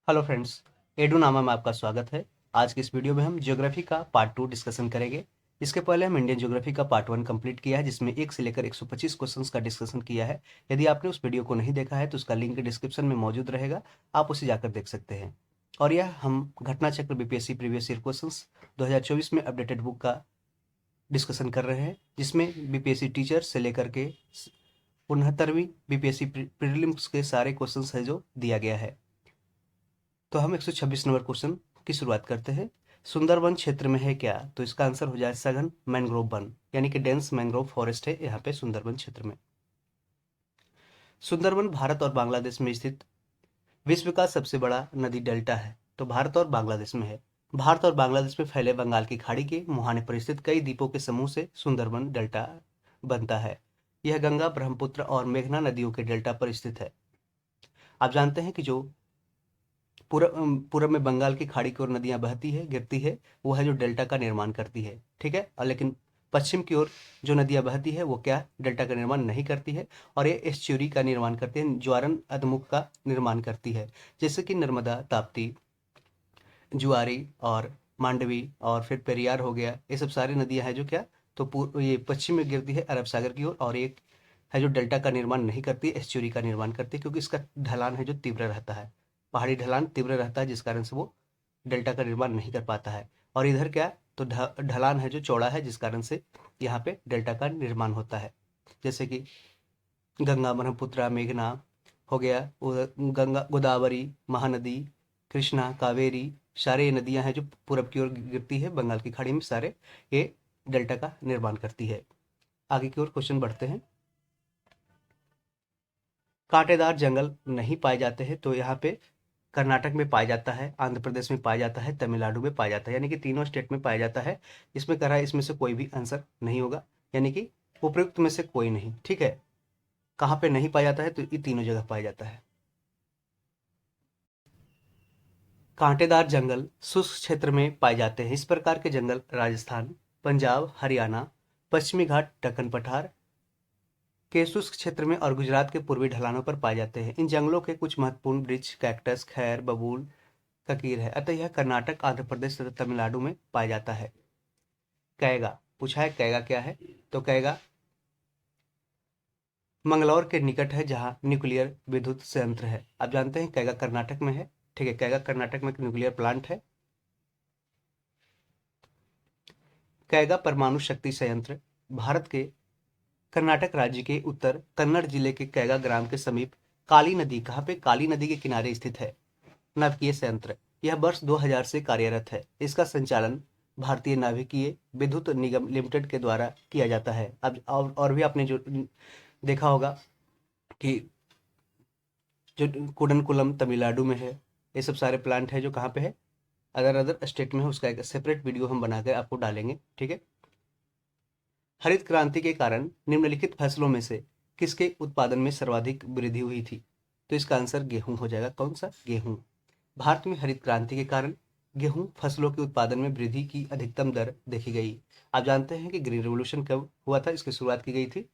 Hello friends, edu नामा में आपका स्वागत है। आज की इस वीडियो में हम ज्योग्राफी का पार्ट 2 डिस्कशन करेंगे। इसके पहले हम इंडियन ज्योग्राफी का पार्ट 1 कंप्लीट किया है, जिसमें 1 से लेकर 125 क्वेश्चंस का डिस्कशन किया है। यदि आपने उस वीडियो को नहीं देखा है तो उसका लिंक डिस्क्रिप्शन में मौजूद रहेगा, आप उसे जाकर देख सकते हैं। और यह हम घटना चक्र बीपीएससी प्रीवियस ईयर क्वेश्चन 2024 में अपडेटेड बुक का डिस्कशन कर रहे हैं, जिसमें बीपीएससी टीचर से लेकर के 69वीं बीपीएससी प्रीलिम्स के सारे क्वेश्चन है जो दिया गया है। तो हम 126 नंबर क्वेश्चन की शुरुआत करते हैं। सुंदरबन क्षेत्र में है क्या? तो इसका आंसर हो जाए सघन मैंग्रोव वन, यानी कि डेंस मैंग्रोव फॉरेस्ट है यहाँ पे सुंदरबन क्षेत्र में। सुंदरबन भारत और बांग्लादेश में स्थित विश्व का सबसे बड़ा नदी डेल्टा है। तो भारत और बांग्लादेश में है। भारत और बांग्लादेश में फैले बंगाल की खाड़ी के मुहाने पर स्थित कई द्वीपों के समूह से सुंदरबन डेल्टा बनता है। यह गंगा, ब्रह्मपुत्र और मेघना नदियों के डेल्टा पर स्थित है। आप जानते हैं कि जो पूरब में बंगाल की खाड़ी की ओर नदियां बहती है, गिरती है, वो है जो डेल्टा का निर्माण करती है। ठीक है। और लेकिन पश्चिम की ओर जो नदियां बहती है वो क्या डेल्टा का निर्माण नहीं करती है, और ये एस्चुरी का निर्माण करती है, ज्वारन अधमुख का निर्माण करती है। जैसे कि नर्मदा, ताप्ती, जुआरी और मांडवी और फिर पेरियार हो गया, ये सब सारी नदियां हैं जो क्या तो ये पश्चिम में गिरती है अरब सागर की ओर, और एक है जो डेल्टा का निर्माण नहीं करती, एस्चुरी का निर्माण करती है, क्योंकि इसका ढलान है जो तीव्र रहता है, पहाड़ी ढलान तीव्र रहता है, जिस कारण से वो डेल्टा का निर्माण नहीं कर पाता है। और इधर क्या तो ढलान है जो चौड़ा है, जिस कारण से यहाँ पे डेल्टा का निर्माण होता है। जैसे कि गंगा, ब्रह्मपुत्र, मेघना हो गया, गंगा, गोदावरी, महानदी, कृष्णा, कावेरी, सारे ये नदियां हैं जो पूरब की ओर गिरती है बंगाल की खाड़ी में, सारे ये डेल्टा का निर्माण करती है। आगे की ओर क्वेश्चन बढ़ते हैं। कांटेदार जंगल नहीं पाए जाते हैं, तो यहाँ पे कर्नाटक में पाया जाता है, आंध्र प्रदेश में पाया जाता है, तमिलनाडु में पाया जाता है, यानी कि तीनों स्टेट में पाया जाता है। इसमें कह रहा है इसमें से कोई भी आंसर नहीं होगा, यानी कि उपयुक्त में से कोई नहीं। ठीक है। कहाँ पे नहीं पाया जाता है? तो ये तीनों जगह पाया जाता है। कांटेदार जंगल शुष्क क्षेत्र में पाए जाते हैं। इस प्रकार के जंगल राजस्थान, पंजाब, हरियाणा, पश्चिमी घाट, दक्कन पठार के शुष्क क्षेत्र में और गुजरात के पूर्वी ढलानों पर पाए जाते हैं। इन जंगलों के कुछ महत्वपूर्ण वृक्ष कैक्टस, खैर, बबूल, ककीर है, अतः यह कर्नाटक, आंध्र प्रदेश तथा तमिलनाडु में पाया जाता है। कैगा पूछा है, कैगा क्या है? तो कैगा मंगलौर के निकट है, जहां न्यूक्लियर विद्युत संयंत्र है। आप जानते हैं कैगा कर्नाटक में है। ठीक है। कैगा कर्नाटक में एक न्यूक्लियर प्लांट है। कैगा परमाणु शक्ति संयंत्र भारत के कर्नाटक राज्य के उत्तर कन्नड़ जिले के कैगा ग्राम के समीप काली नदी, कहाँ पे? काली नदी के किनारे स्थित है नाभिकीय संयंत्र। यह वर्ष 2000 से कार्यरत है। इसका संचालन भारतीय नाभिकीय विद्युत निगम लिमिटेड के द्वारा किया जाता है। अब और भी आपने जो देखा होगा कि जो कुडनकुलम तमिलनाडु में है, ये सब सारे प्लांट है जो कहाँ पे है, अदर अदर स्टेट में है। उसका एक सेपरेट वीडियो हम बनाकर आपको डालेंगे। ठीक है। हरित क्रांति के कारण निम्नलिखित फसलों में से किसके उत्पादन में सर्वाधिक वृद्धि हुई थी? तो इसका आंसर गेहूं हो जाएगा। कौन सा? गेहूं। भारत में हरित क्रांति के कारण गेहूं फसलों के उत्पादन में वृद्धि की अधिकतम दर देखी गई। आप जानते हैं कि ग्रीन रेवोल्यूशन कब हुआ था? इसकी शुरुआत की गई थी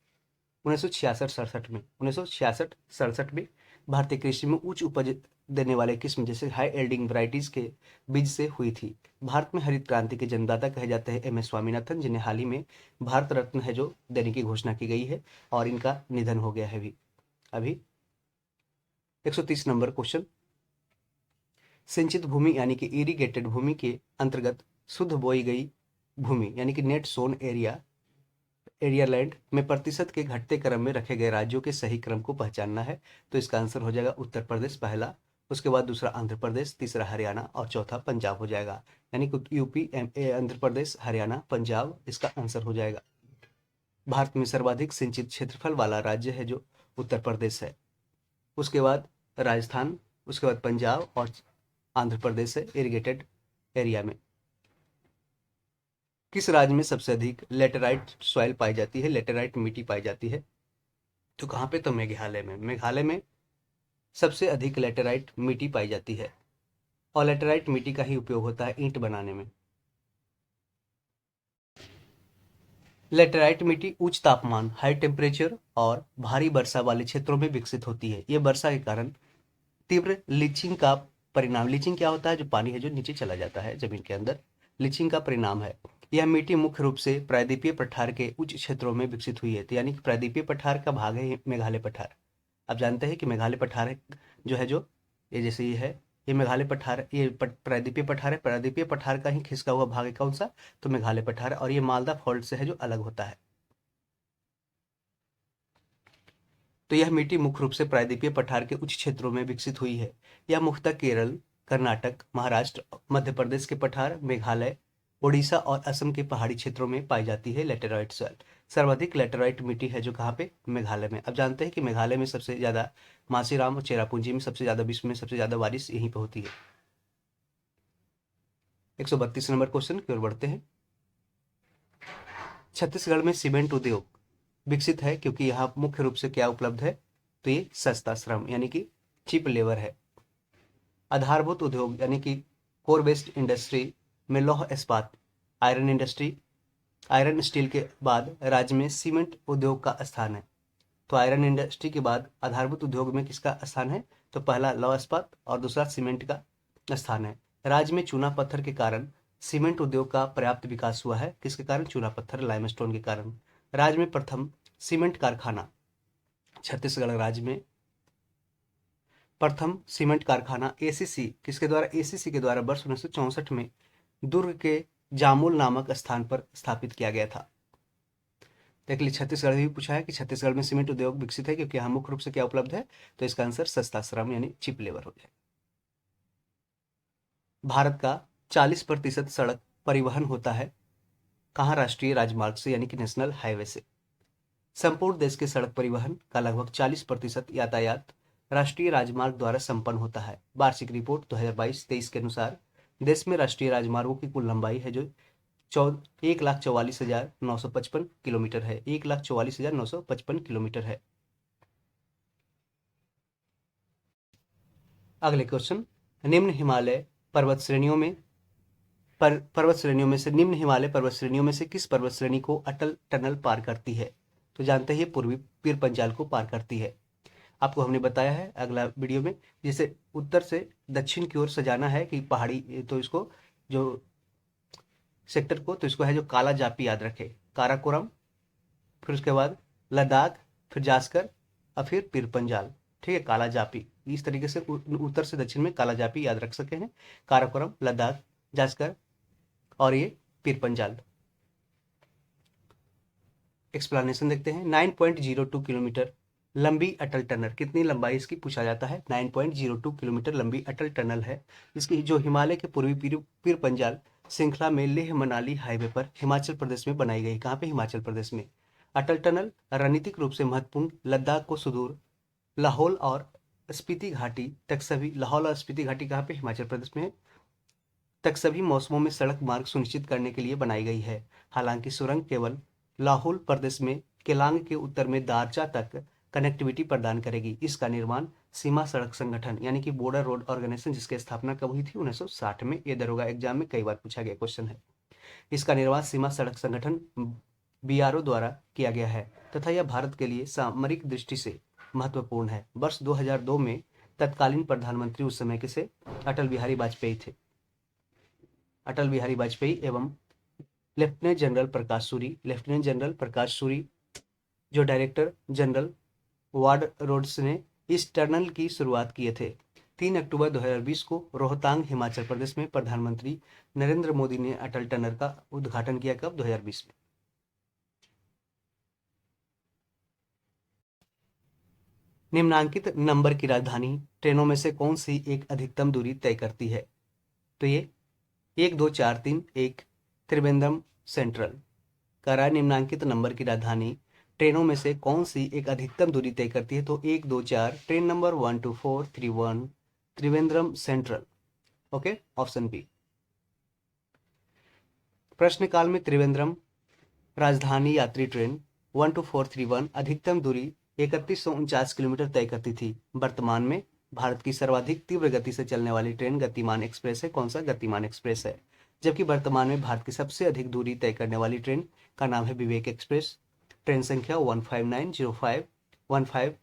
1966-67 में। 1966-67 में भारतीय कृषि में उच्च उपज देने वाले किस्म जैसे हाई एल्डिंग वैरायटीज के बीज से हुई थी। भारत में हरित क्रांति के जन्मदाता कहे जाते हैं एम एस स्वामीनाथन, जिन्हें हाल ही में भारत रत्न है जो देने की घोषणा की गई है, और इनका निधन हो गया है अभी। 130 नंबर क्वेश्चन। सिंचित भूमि यानी कि इरिगेटेड भूमि के अंतर्गत शुद्ध बोई गई भूमि यानी कि नेट सोन एरिया लैंड में प्रतिशत के घटते क्रम में रखे गए राज्यों के सही क्रम को पहचानना है। तो इसका आंसर हो जाएगा उत्तर प्रदेश पहला, उसके बाद दूसरा आंध्र प्रदेश, तीसरा हरियाणा और चौथा पंजाब हो जाएगा। यानी कि यूपी, आंध्र प्रदेश, हरियाणा, पंजाब इसका आंसर हो जाएगा। भारत में सर्वाधिक सिंचित क्षेत्रफल वाला राज्य है जो उत्तर प्रदेश है, उसके बाद राजस्थान, उसके बाद पंजाब और आंध्र प्रदेश है इरिगेटेड एरिया में। किस राज्य में सबसे अधिक लेटेराइट सॉइल पाई जाती है, लेटेराइट मिट्टी पाई जाती है? तो कहाँ पे? तो मेघालय में। मेघालय में सबसे अधिक लेटेराइट मिट्टी पाई जाती है, और लेटेराइट मिट्टी का ही उपयोग होता है ईंट बनाने में। लेटेराइट मिट्टी उच्च तापमान, हाई टेम्परेचर और भारी वर्षा वाले क्षेत्रों में विकसित होती है। ये वर्षा के कारण तीव्र लीचिंग का परिणाम। लीचिंग क्या होता है? जो पानी है जो नीचे चला जाता है जमीन के अंदर, लीचिंग का परिणाम है। यह मिट्टी मुख्य रूप से प्रायद्वीपीय पठार के उच्च क्षेत्रों में विकसित हुई है। तो यानी कि प्रायद्वीपीय पठार का भाग है मेघालय पठार। आप जानते हैं कि मेघालय पठार जो है, जो ये जैसे ये है, ये मेघालय पठार, ये प्रायद्वीपीय पठार है। प्रायद्वीपीय पठार का ही खिसका हुआ भाग है कौन सा? तो मेघालय पठार है। और ये मालदा फॉल्ट से है जो अलग होता है। तो यह मिट्टी मुख्य रूप से प्रायद्वीपीय पठार के उच्च क्षेत्रों में विकसित हुई है। यह मुख्यतः केरल, कर्नाटक, महाराष्ट्र, मध्य प्रदेश के पठार, मेघालय, उड़ीसा और असम के पहाड़ी क्षेत्रों में पाई जाती है। लेटेराइट सॉइल, सर्वाधिक लेटेराइट मिट्टी है जो कहाँ पे? मेघालय में। अब जानते हैं कि मेघालय में सबसे ज्यादा, मासीराम और चेरापूंजी में सबसे ज्यादा, विश्व में सबसे ज्यादा बारिश यहीं पे होती है। 132 नंबर क्वेश्चन की ओर बढ़ते हैं। छत्तीसगढ़ में सीमेंट उद्योग विकसित है क्योंकि यहाँ मुख्य रूप से क्या उपलब्ध है? तो ये सस्ता श्रम यानी कि चीप लेबर है। आधारभूत उद्योग यानी कि कोर बेस्ड इंडस्ट्री में लौह इस्पात, आयरन इंडस्ट्री, आयरन स्टील के बाद राज्य में सीमेंट उद्योग का स्थान है। तो आयरन इंडस्ट्री के बाद आधारभूत उद्योग में किसका स्थान है? तो पहला लौह इस्पात और दूसरा सीमेंट का स्थान है। राज्य में चूना पत्थर के कारण सीमेंट उद्योग का पर्याप्त विकास हुआ है। किसके कारण? चूना पत्थर, लाइमस्टोन के कारण। राज्य में प्रथम सीमेंट कारखाना, छत्तीसगढ़ राज्य में प्रथम सीमेंट कारखाना एसीसी किसके द्वारा? एसीसी के द्वारा वर्ष 1964 में दुर्ग के जामुल नामक स्थान पर स्थापित किया गया था। देख लीजिए, छत्तीसगढ़ भी पूछा है कि छत्तीसगढ़ में सीमेंट उद्योग विकसित है क्योंकि यहाँ मुख्य रूप से क्या उपलब्ध है? तो इसका आंसर सस्ता श्रम यानी चिप लेबर हो जाए। भारत का 40% सड़क परिवहन होता है कहाँ? राष्ट्रीय राजमार्ग से यानी कि नेशनल हाईवे से। संपूर्ण देश के सड़क परिवहन का लगभग 40% यातायात राष्ट्रीय राजमार्ग द्वारा संपन्न होता है। वार्षिक रिपोर्ट 2022-23 के अनुसार देश में राष्ट्रीय राजमार्गों की कुल लंबाई है जो 1,44,955 किलोमीटर है। 1,44,955 किलोमीटर है। अगले क्वेश्चन, निम्न हिमालय पर्वत श्रेणियों में निम्न हिमालय पर्वत श्रेणियों में से किस पर्वत श्रेणी को अटल टनल पार करती है? तो जानते हैं ये पूर्वी पीर पंजाल को पार करती है। आपको हमने बताया है अगला वीडियो में, जैसे उत्तर से दक्षिण की ओर से जाना है कि पहाड़ी, तो इसको जो सेक्टर को, तो इसको है जो काला जापी याद रखे, काराकोरम, फिर उसके बाद लद्दाख, फिर जास्कर और फिर पीर पंजाल। ठीक है, काला जापी। इस तरीके से उत्तर से दक्षिण में काला जापी याद रख सके हैं। काराकोरम, लद्दाख, जास्कर और ये पीर पंजाल। एक्सप्लेनेशन देखते हैं। 9.02 किलोमीटर लंबी अटल टनल, कितनी लंबाई इसकी पूछा जाता है? 9.02 किलोमीटर लंबी अटल टनल है। इसकी जो हिमालय के पूर्वी पीर पंजाल श्रृंखला में लेह मनाली हाईवे पर हिमाचल प्रदेश में बनाई गई। कहाँ पे? हिमाचल प्रदेश में। अटल टनल रणनीतिक रूप से महत्वपूर्ण, लद्दाख को सुदूर लाहौल और स्पीति घाटी तक सभी, लाहौल और स्पीति घाटी कहाँ पे? हिमाचल प्रदेश में है, तक सभी मौसमों में सड़क मार्ग सुनिश्चित करने के लिए बनाई गई है। हालांकि सुरंग केवल लाहौल प्रदेश में केलांग के उत्तर में दारचा तक कनेक्टिविटी प्रदान करेगी। इसका निर्माण सीमा सड़क संगठन यानी कि बॉर्डर रोड ऑर्गेनाइजेशन, जिसकी स्थापना कब हुई थी? 1960 में। ये दरोगा एग्जाम में कई बार पूछा गया क्वेश्चन है। इसका निर्माण सीमा सड़क संगठन बीआरओ द्वारा किया गया है तथा यह भारत के लिए सामरिक दृष्टि से महत्वपूर्ण है। वर्ष 2002 में तत्कालीन प्रधानमंत्री उस समय के से अटल बिहारी वाजपेयी थे। अटल बिहारी वाजपेयी एवं लेफ्टिनेंट जनरल प्रकाश सूरी जो डायरेक्टर जनरल वार्ड रोड्स ने इस टनल की शुरुआत किए थे। 3 अक्टूबर 2020 को रोहतांग, हिमाचल प्रदेश में प्रधानमंत्री नरेंद्र मोदी ने अटल टनल का उद्घाटन किया। कब? 2020 में। निम्नांकित नंबर की राजधानी ट्रेनों में से कौन सी एक अधिकतम दूरी तय करती है? तो ये 1, 2, 4, 3, 1 त्रिवेंद्रम सेंट्रल। कह रहा है निम्नांकित नंबर की राजधानी ट्रेनों में से कौन सी एक अधिकतम दूरी तय करती है? तो 1, 2, 4 train number 1, 2, 4, 3, 1 Trivandrum central. Okay, option B. प्रश्नकाल में त्रिवेंद्रम राजधानी यात्री ट्रेन 12431 अधिकतम दूरी 3149 किलोमीटर तय करती थी। वर्तमान में भारत की सर्वाधिक तीव्र गति से चलने वाली ट्रेन गतिमान एक्सप्रेस है। कौन सा? गतिमान एक्सप्रेस है। जबकि वर्तमान में भारत की सबसे अधिक दूरी तय करने वाली ट्रेन का नाम है विवेक एक्सप्रेस। ट्रेन संख्या 15905 15,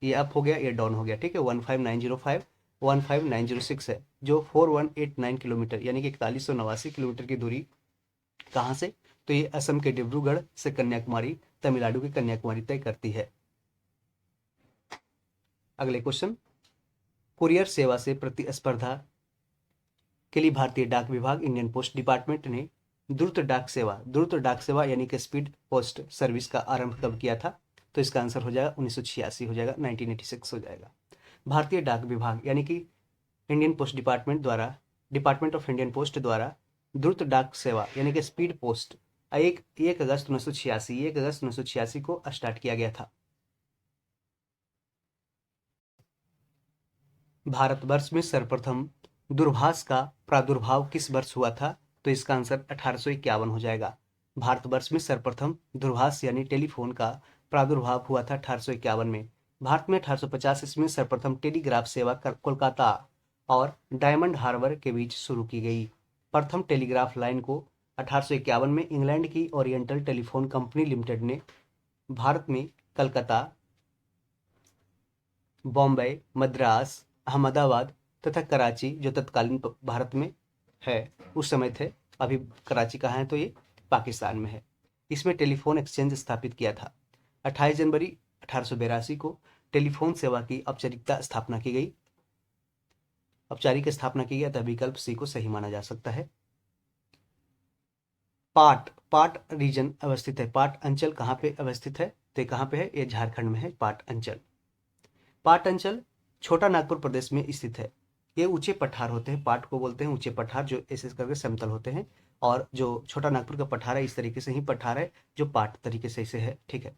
ये अप हो गया, ये डाउन हो गया। ठीक है, 15905 15906 है, जो 4189 किलोमीटर यानी कि 4189 किलोमीटर की दूरी कहाँ से, तो ये असम के डिब्रूगढ़ से कन्याकुमारी, तमिलनाडु की कन्याकुमारी तय करती है। अगले क्वेश्चन, कुरियर सेवा से प्रतिस्पर्धा के लिए भारतीय डाक विभाग इंडियन पोस्ट डिपार्टमेंट ने द्रुत डाक सेवा यानी कि स्पीड पोस्ट सर्विस का आरंभ कब किया था, तो इसका आंसर हो जाएगा 1986 हो जाएगा, 1986 हो जाएगा। भारतीय डाक विभाग यानी कि Indian post department of Indian post द्वारा द्रुत डाक सेवा यानी कि स्पीड पोस्ट 1 अगस्त 1986 को स्टार्ट किया गया था। भारतवर्ष में सर्वप्रथम दूरभाष का प्रादुर्भाव किस वर्ष हुआ था, तो इसका आंसर 1851 हो जाएगा। भारतवर्ष में सर्वप्रथम दूरभाष यानी टेलीफोन का प्रादुर्भाव हुआ था 1851 में। भारत में 1850 ईस्वी में सर्वप्रथम टेलीग्राफ सेवा कोलकाता और डायमंड हार्बर के बीच शुरू की गई। प्रथम टेलीग्राफ लाइन को 1851 में इंग्लैंड की ओरिएंटल टेलीफोन कंपनी लिमिटेड ने भारत में कलकत्ता, बॉम्बे, मद्रास, अहमदाबाद तथा कराची, जो तत्कालीन भारत में है उस समय थे, अभी कराची कहाँ है तो ये पाकिस्तान में है, इसमें टेलीफोन एक्सचेंज स्थापित किया था। 28 जनवरी 1882 को टेलीफोन सेवा की औपचारिक स्थापना की गई अतः विकल्प सी को सही माना जा सकता है। पाट रीजन अवस्थित है, पाट अंचल कहाँ पे अवस्थित है, तो कहाँ पे है, ये झारखंड में है पाट अंचल छोटा नागपुर प्रदेश में स्थित है। ये ऊंचे पठार होते हैं, पाट को बोलते हैं ऊंचे पठार, जो ऐसे करके समतल होते हैं, और जो छोटा नागपुर का पठार है इस तरीके से ही पठार है जो पाट तरीके से इसे है, ठीक है।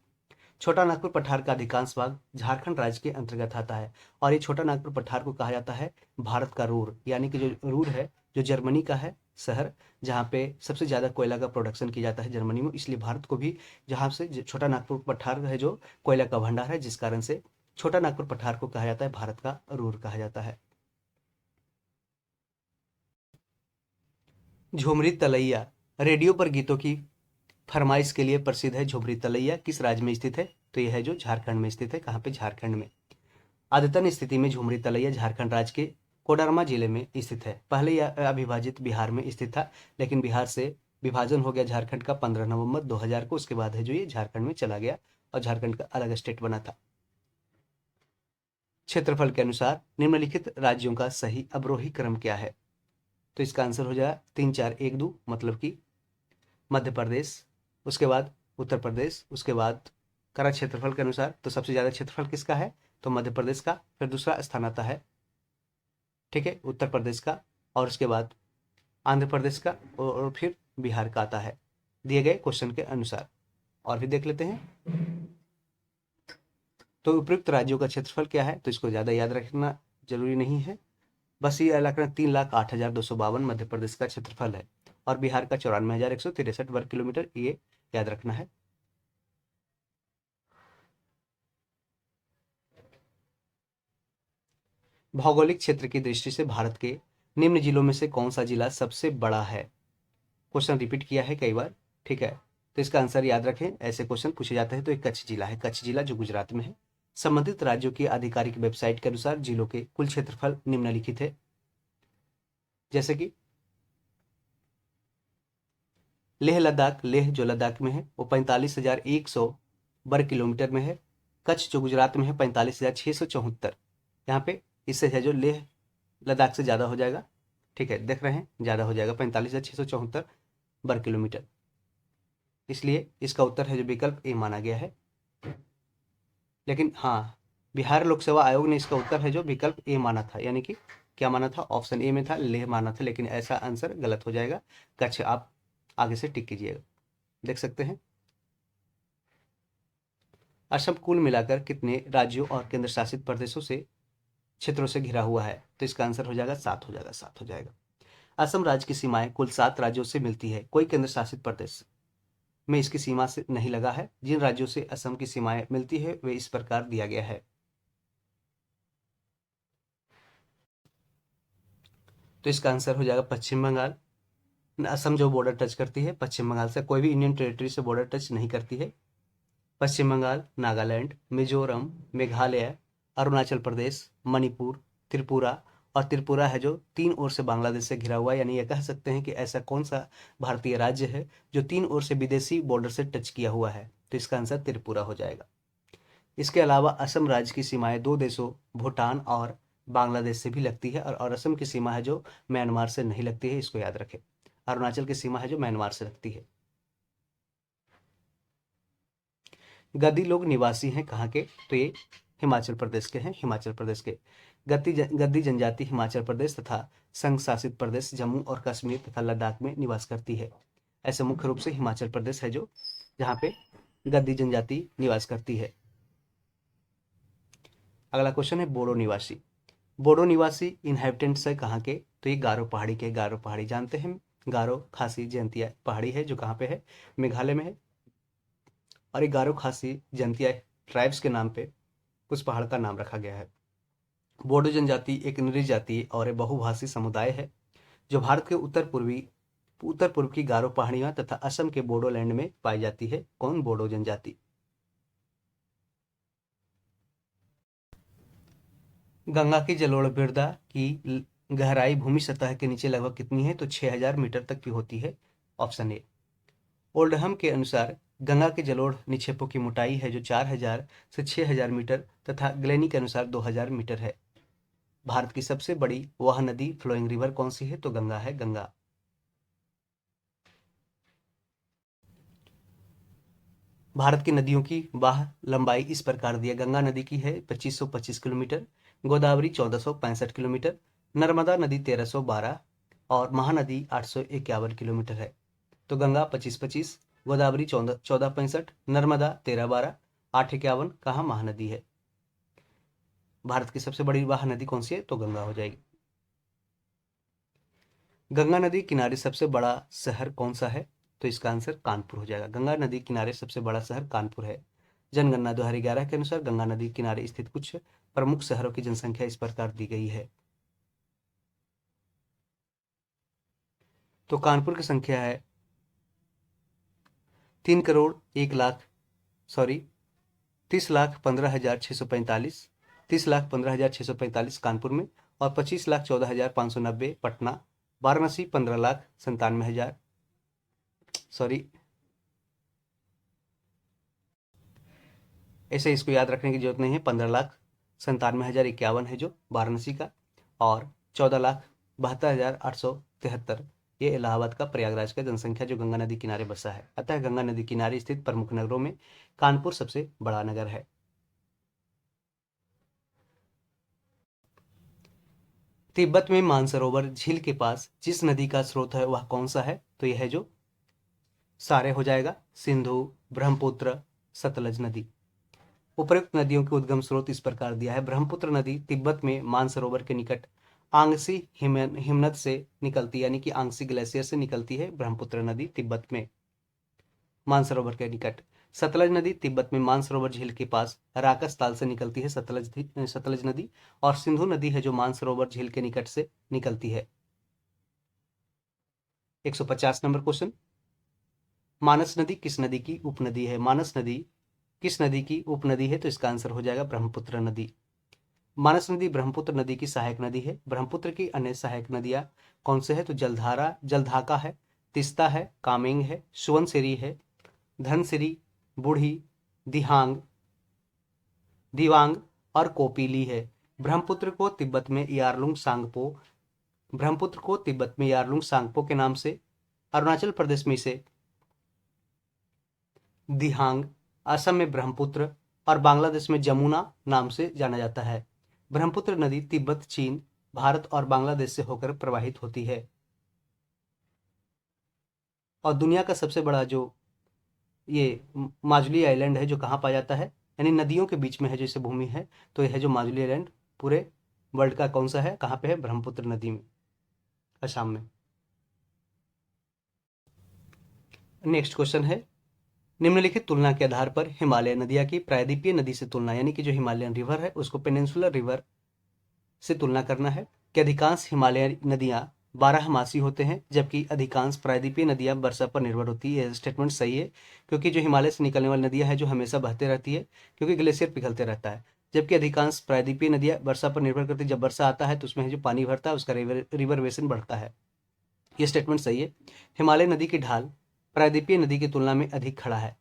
छोटा नागपुर पठार का अधिकांश भाग झारखंड राज्य के अंतर्गत आता है, और ये छोटा नागपुर पठार को कहा जाता है भारत का रूर, यानी कि जो रूर है जो जर्मनी का है शहर, जहाँ पे सबसे ज़्यादा कोयला का प्रोडक्शन किया जाता है जर्मनी में, इसलिए भारत को भी जहाँ से छोटा नागपुर पठार है जो कोयला का भंडार है, जिस कारण से छोटा नागपुर पठार को कहा जाता है भारत का रूर कहा जाता है। झुमरी तलैया रेडियो पर गीतों की फरमाइश के लिए प्रसिद्ध है। झुमरी तलैया किस राज्य में स्थित है, तो यह है जो झारखंड में स्थित है। कहाँ पे, झारखंड में। अद्यतन स्थिति में झुमरी तलैया झारखंड राज्य के कोडरमा जिले में स्थित है। पहले यह अविभाजित बिहार में स्थित था, लेकिन बिहार से विभाजन हो गया झारखंड का 15 नवंबर 2000 को, उसके बाद है जो ये झारखंड में चला गया और झारखंड का अलग स्टेट बना था। क्षेत्रफल के अनुसार निम्नलिखित राज्यों का सही अवरोही क्रम क्या है, तो इसका आंसर हो जाएगा 3 4 1 2, मतलब कि मध्य प्रदेश, उसके बाद उत्तर प्रदेश, उसके बाद करा क्षेत्रफल के अनुसार तो सबसे ज़्यादा क्षेत्रफल किसका है, तो मध्य प्रदेश का, फिर दूसरा स्थान आता है, ठीक है, उत्तर प्रदेश का, और उसके बाद आंध्र प्रदेश का, और फिर बिहार का आता है दिए गए क्वेश्चन के अनुसार। और भी देख लेते हैं, तो उपयुक्त राज्यों का क्षेत्रफल क्या है, तो इसको ज़्यादा याद रखना जरूरी नहीं है, बस ये याद रखना 3,08,252 मध्य प्रदेश का क्षेत्रफल है, और बिहार का 94,163 वर्ग किलोमीटर, ये याद रखना है। भौगोलिक क्षेत्र की दृष्टि से भारत के निम्न जिलों में से कौन सा जिला सबसे बड़ा है, क्वेश्चन रिपीट किया है कई बार, ठीक है, तो इसका आंसर याद रखें, ऐसे क्वेश्चन पूछे जाते हैं। तो एक कच्छ जिला है, कच्छ जिला जो गुजरात में है। संबंधित राज्यों की आधिकारिक वेबसाइट के अनुसार जिलों के कुल क्षेत्रफल निम्नलिखित है, जैसे कि लेह जो लद्दाख में है वो 45,100 वर्ग किलोमीटर में है। कच्छ जो गुजरात में है 45,674, यहाँ पे इससे है जो लेह लद्दाख से ज़्यादा हो जाएगा, ठीक है, देख रहे हैं ज़्यादा हो जाएगा 45,674 वर्ग किलोमीटर, इसलिए इसका उत्तर है जो विकल्प ए माना गया है। लेकिन हाँ, बिहार लोक सेवा आयोग ने इसका उत्तर है जो विकल्प ए माना था, यानी कि क्या माना था, ऑप्शन ए में था लेह माना था, लेकिन ऐसा आंसर गलत हो जाएगा। कच्छ आप आगे से टिक कीजिएगा, देख सकते हैं। असम कुल मिलाकर कितने राज्यों और केंद्र शासित प्रदेशों से क्षेत्रों से घिरा हुआ है, तो इसका आंसर हो जाएगा 7 हो जाएगा, 7 हो जाएगा। असम राज्य की सीमाएं कुल 7 राज्यों से मिलती है, कोई केंद्र शासित प्रदेश में इसकी सीमा से नहीं लगा है। जिन राज्यों से असम की सीमाएं मिलती है वे इस प्रकार दिया गया है, तो इसका आंसर हो जाएगा पश्चिम बंगाल। असम जो बॉर्डर टच करती है पश्चिम बंगाल से, कोई भी इंडियन टेरिटरी से बॉर्डर टच नहीं करती है। पश्चिम बंगाल, नागालैंड, मिजोरम, मेघालय, अरुणाचल प्रदेश, मणिपुर, त्रिपुरा और त्रिपुरा है जो 3 ओर से बांग्लादेश से घिरा हुआ है, यानी यह कह सकते हैं कि ऐसा कौन सा भारतीय राज्य है जो 3 ओर से विदेशी बॉर्डर से टच किया हुआ है, तो इसका आंसर त्रिपुरा हो जाएगा। इसके अलावा असम राज्य की सीमाएं 2 देशों भूटान और बांग्लादेश से भी लगती है, और असम की सीमा है जो म्यांमार से नहीं लगती है, इसको याद रखें। अरुणाचल की सीमा है जो म्यांमार से लगती है। गद्दी लोग निवासी हैं कहाँ के, तो ये हिमाचल प्रदेश के हैं, हिमाचल प्रदेश के। गद्दी जनजाति हिमाचल प्रदेश तथा संघ शासित प्रदेश जम्मू और कश्मीर तथा लद्दाख में निवास करती है। ऐसे मुख्य रूप से हिमाचल प्रदेश है जो जहाँ पे गद्दी जनजाति निवास करती है। अगला क्वेश्चन है बोडो निवासी। बोडो निवासी इनहेबिटेंट्स है कहाँ के, तो ये गारो पहाड़ी के। गारो पहाड़ी जानते हैं, गारो खासी जयंतिया पहाड़ी है जो कहाँ पे है, मेघालय में है। और ये गारो खासी जयंतिया ट्राइब्स के नाम पे उस पहाड़ का नाम रखा गया है। बोडो जनजाति एक नृजातीय और एक बहुभाषी समुदाय है जो भारत के उत्तर पूर्व की गारो पहाड़ियों तथा असम के बोडोलैंड में पाई जाती है। कौन, बोडो जनजाति। गंगा की जलोढ़ की गहराई भूमि सतह के नीचे लगभग कितनी है, तो 6000 मीटर तक की होती है। Option A. ओल्डहम के अनुसार गंगा के जलोढ़ निक्षेपों की मोटाई है जो 4000 से 6000 मीटर तथा ग्लेनी के अनुसार 2000 मीटर है। भारत की सबसे बड़ी वह नदी फ्लोइंग रिवर कौन सी है, तो गंगा है, गंगा। भारत की नदियों की वाह लंबाई इस प्रकार दी है। गंगा नदी की है 2525 किलोमीटर, गोदावरी 1465 किलोमीटर, नर्मदा नदी 1312 और महानदी 851 किलोमीटर है। तो गंगा 2525, गोदावरी 1465, नर्मदा 1312, 851 कहाँ महानदी है। भारत की सबसे बड़ी वाह नदी कौन सी है, तो गंगा हो जाएगी। गंगा नदी किनारे सबसे बड़ा शहर कौन सा है, तो इसका आंसर कानपुर हो जाएगा। गंगा नदी किनारे सबसे बड़ा शहर कानपुर है। जनगणना 2011 के अनुसार गंगा नदी किनारे स्थित कुछ प्रमुख शहरों की जनसंख्या इस प्रकार दी गई है। तो कानपुर की संख्या है 30,15,645, 30,15,645 कानपुर में, और 25,14,590 पटना, वाराणसी 15,97,000 ऐसे इसको याद रखने की जरूरत नहीं है। 15,97,051 है जो वाराणसी का, और 14,72,873 ये इलाहाबाद का, प्रयागराज का जनसंख्या जो गंगा नदी किनारे बसा है। अतः गंगा नदी किनारे स्थित प्रमुख नगरों में कानपुर सबसे बड़ा नगर है। तिब्बत में मानसरोवर झील के पास जिस नदी का स्रोत है वह कौन सा है, तो यह है जो सारे हो जाएगा, सिंधु, ब्रह्मपुत्र, सतलज नदी। उपरोक्त नदियों के उद्गम स्रोत इस प्रकार दिया है। ब्रह्मपुत्र नदी तिब्बत में मानसरोवर के निकट आंगसी हिमनद से निकलती है, यानी कि आंगसी ग्लेशियर से निकलती है ब्रह्मपुत्र नदी तिब्बत में मानसरोवर के निकट। सतलज नदी तिब्बत में मानसरोवर झील के पास राकस ताल से निकलती है सतलज नदी, और सिंधु नदी है जो मानसरोवर झील के निकट से निकलती है। 150 नंबर क्वेश्चन, मानस नदी किस नदी की उपनदी है। मानस नदी किस नदी की उपनदी है, तो इसका आंसर हो जाएगा ब्रह्मपुत्र नदी। मानस नदी ब्रह्मपुत्र नदी की सहायक नदी है। ब्रह्मपुत्र की अन्य सहायक नदियां कौन से है, तो जलधाका है, तिस्ता है, कामेंग है, सुवनसिरी है, धनसिरी, बूढ़ी, दिवांग और कोपिली है। ब्रह्मपुत्र को तिब्बत में यारलुंग सांगपो के नाम से, अरुणाचल प्रदेश में इसे दिहांग, असम में ब्रह्मपुत्र और बांग्लादेश में जमुना नाम से जाना जाता है। ब्रह्मपुत्र नदी तिब्बत, चीन, भारत और बांग्लादेश से होकर प्रवाहित होती है। और दुनिया का सबसे बड़ा जो ये माजुली आइलैंड है जो कहाँ पाया जाता है, यानी नदियों के बीच में है जैसे भूमि है, तो यह है जो माजुली आइलैंड पूरे वर्ल्ड का कौन सा है, कहाँ पे है, ब्रह्मपुत्र नदी में, असम में। नेक्स्ट क्वेश्चन है, निम्नलिखित तुलना के आधार पर हिमालय नदियां की प्रायद्वीपीय नदी से तुलना, यानी कि जो हिमालयन रिवर है उसको पेनिनसुलर रिवर से तुलना करना है कि अधिकांश हिमालय नदियां 12 मासी होते हैं जबकि अधिकांश प्रायद्वीपीय नदियां वर्षा पर निर्भर होती है। यह स्टेटमेंट सही है, क्योंकि जो हिमालय से निकलने वाली नदियां हैं जो हमेशा बहते रहती है, क्योंकि ग्लेशियर पिघलते रहता है। जबकि अधिकांश प्रायद्वीपीय नदियां वर्षा पर निर्भर करती है। जब वर्षा आता है तो उसमें जो पानी भरता है उसका रिवर बेसिन बढ़ता है। ये स्टेटमेंट सही है। हिमालय नदी की ढाल प्रायद्वीपीय नदी की तुलना में अधिक खड़ा है।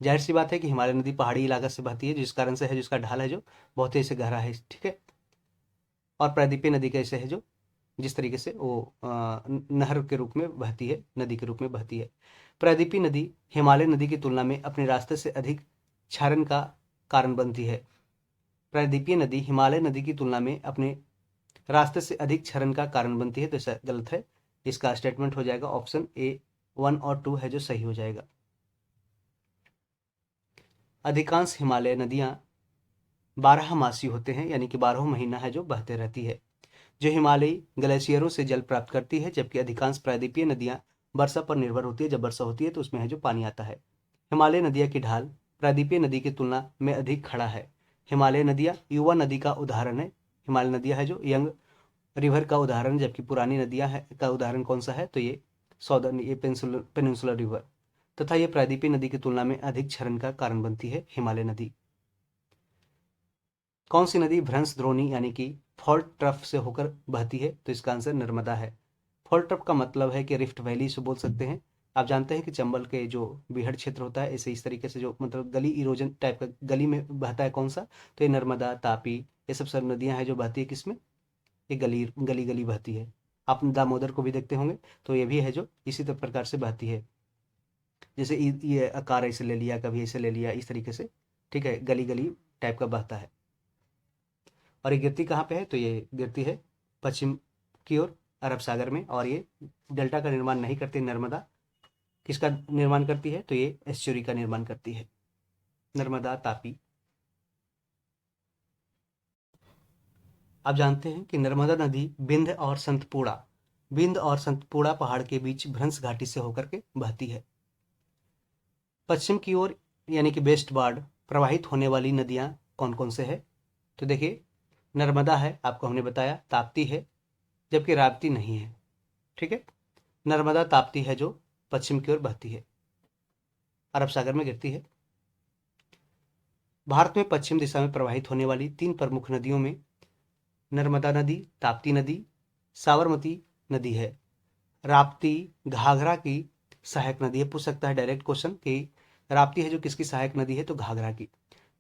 जाहिर सी बात है कि हिमालय नदी पहाड़ी इलाका से बहती है, जिस कारण से है, जिसका ढाल है जो बहुत ही ऐसे गहरा है, ठीक है। और प्रायद्वीपीय नदी कैसे है, जो जिस तरीके से वो नहर के रूप में बहती है, नदी के रूप में बहती है। प्रायद्वीपीय नदी हिमालय नदी की तुलना में अपने रास्ते से अधिक क्षरण का कारण बनती है। प्रायद्वीपीय नदी हिमालय नदी की तुलना में अपने रास्ते से अधिक क्षरण का कारण बनती है, तो ऐसा गलत है। इसका स्टेटमेंट हो जाएगा ऑप्शन ए 1 और 2 है जो सही हो जाएगा। अधिकांश हिमालय नदियां 12 मासी होते हैं, यानी कि 12 महीना है जो बहते रहती है, जो हिमालयी ग्लेशियरों से जल प्राप्त करती है। जबकि अधिकांश प्रायद्वीपीय नदियां वर्षा पर निर्भर होती है। जब वर्षा होती है तो उसमें है जो पानी आता है। हिमालय नदियां की ढाल प्रायद्वीपीय नदी की तुलना में अधिक खड़ा है। हिमालय नदियां युवा नदी का उदाहरण है। हिमालय नदियां है जो यंग रिवर का उदाहरण, जबकि पुरानी नदियां है का उदाहरण कौन सा है, तो ये सौदर्न, ये पेनिनसुलर रिवर, तथा ये प्रायद्वीपीय नदी की तुलना में अधिक क्षरण का कारण बनती है हिमालय नदी। कौन सी नदी भ्रंश द्रोणी यानी कि फॉल्ट ट्रफ से होकर बहती है, तो इसका आंसर नर्मदा है। फॉल्ट ट्रफ का मतलब है कि रिफ्ट वैली से बोल सकते हैं। आप जानते हैं कि चंबल के जो बीहड़ क्षेत्र होता है, ऐसे इस तरीके से जो मतलब गली इरोजन टाइप का गली में बहता है कौन सा, तो ये नर्मदा, तापी, ये सब नदियां हैं जो बहती है किसमें, ये गली गली गली बहती है। आप दामोदर को भी देखते होंगे, तो ये भी है जो इसी प्रकार से बहती है। जैसे ये आकार ऐसे ले लिया, कभी ऐसे ले लिया, इस तरीके से, ठीक है, गली गली टाइप का बहता है। और ये गिरती कहाँ पे है, तो ये गिरती है पश्चिम की ओर अरब सागर में। और ये डेल्टा का निर्माण नहीं करती नर्मदा, किसका निर्माण करती है, तो ये एस्चुरी का निर्माण करती है, नर्मदा, तापी। आप जानते हैं कि नर्मदा नदी बिंद और संतपुड़ा पहाड़ के बीच भ्रंश घाटी से होकर के बहती है। पश्चिम की ओर यानी कि वेस्ट वार्ड प्रवाहित होने वाली नदियां कौन कौन से है, तो देखिए नर्मदा है, आपको हमने बताया, ताप्ती है, जबकि राप्ती नहीं है, ठीक है। नर्मदा ताप्ती है जो पश्चिम की ओर बहती है, अरब सागर में गिरती है। भारत में पश्चिम दिशा में प्रवाहित होने वाली 3 प्रमुख नदियों में नर्मदा नदी, ताप्ती नदी, साबरमती नदी है। राप्ती घाघरा की सहायक नदी है। पूछ सकता है डायरेक्ट क्वेश्चन कि राप्ती है जो किसकी सहायक नदी है, तो घाघरा की,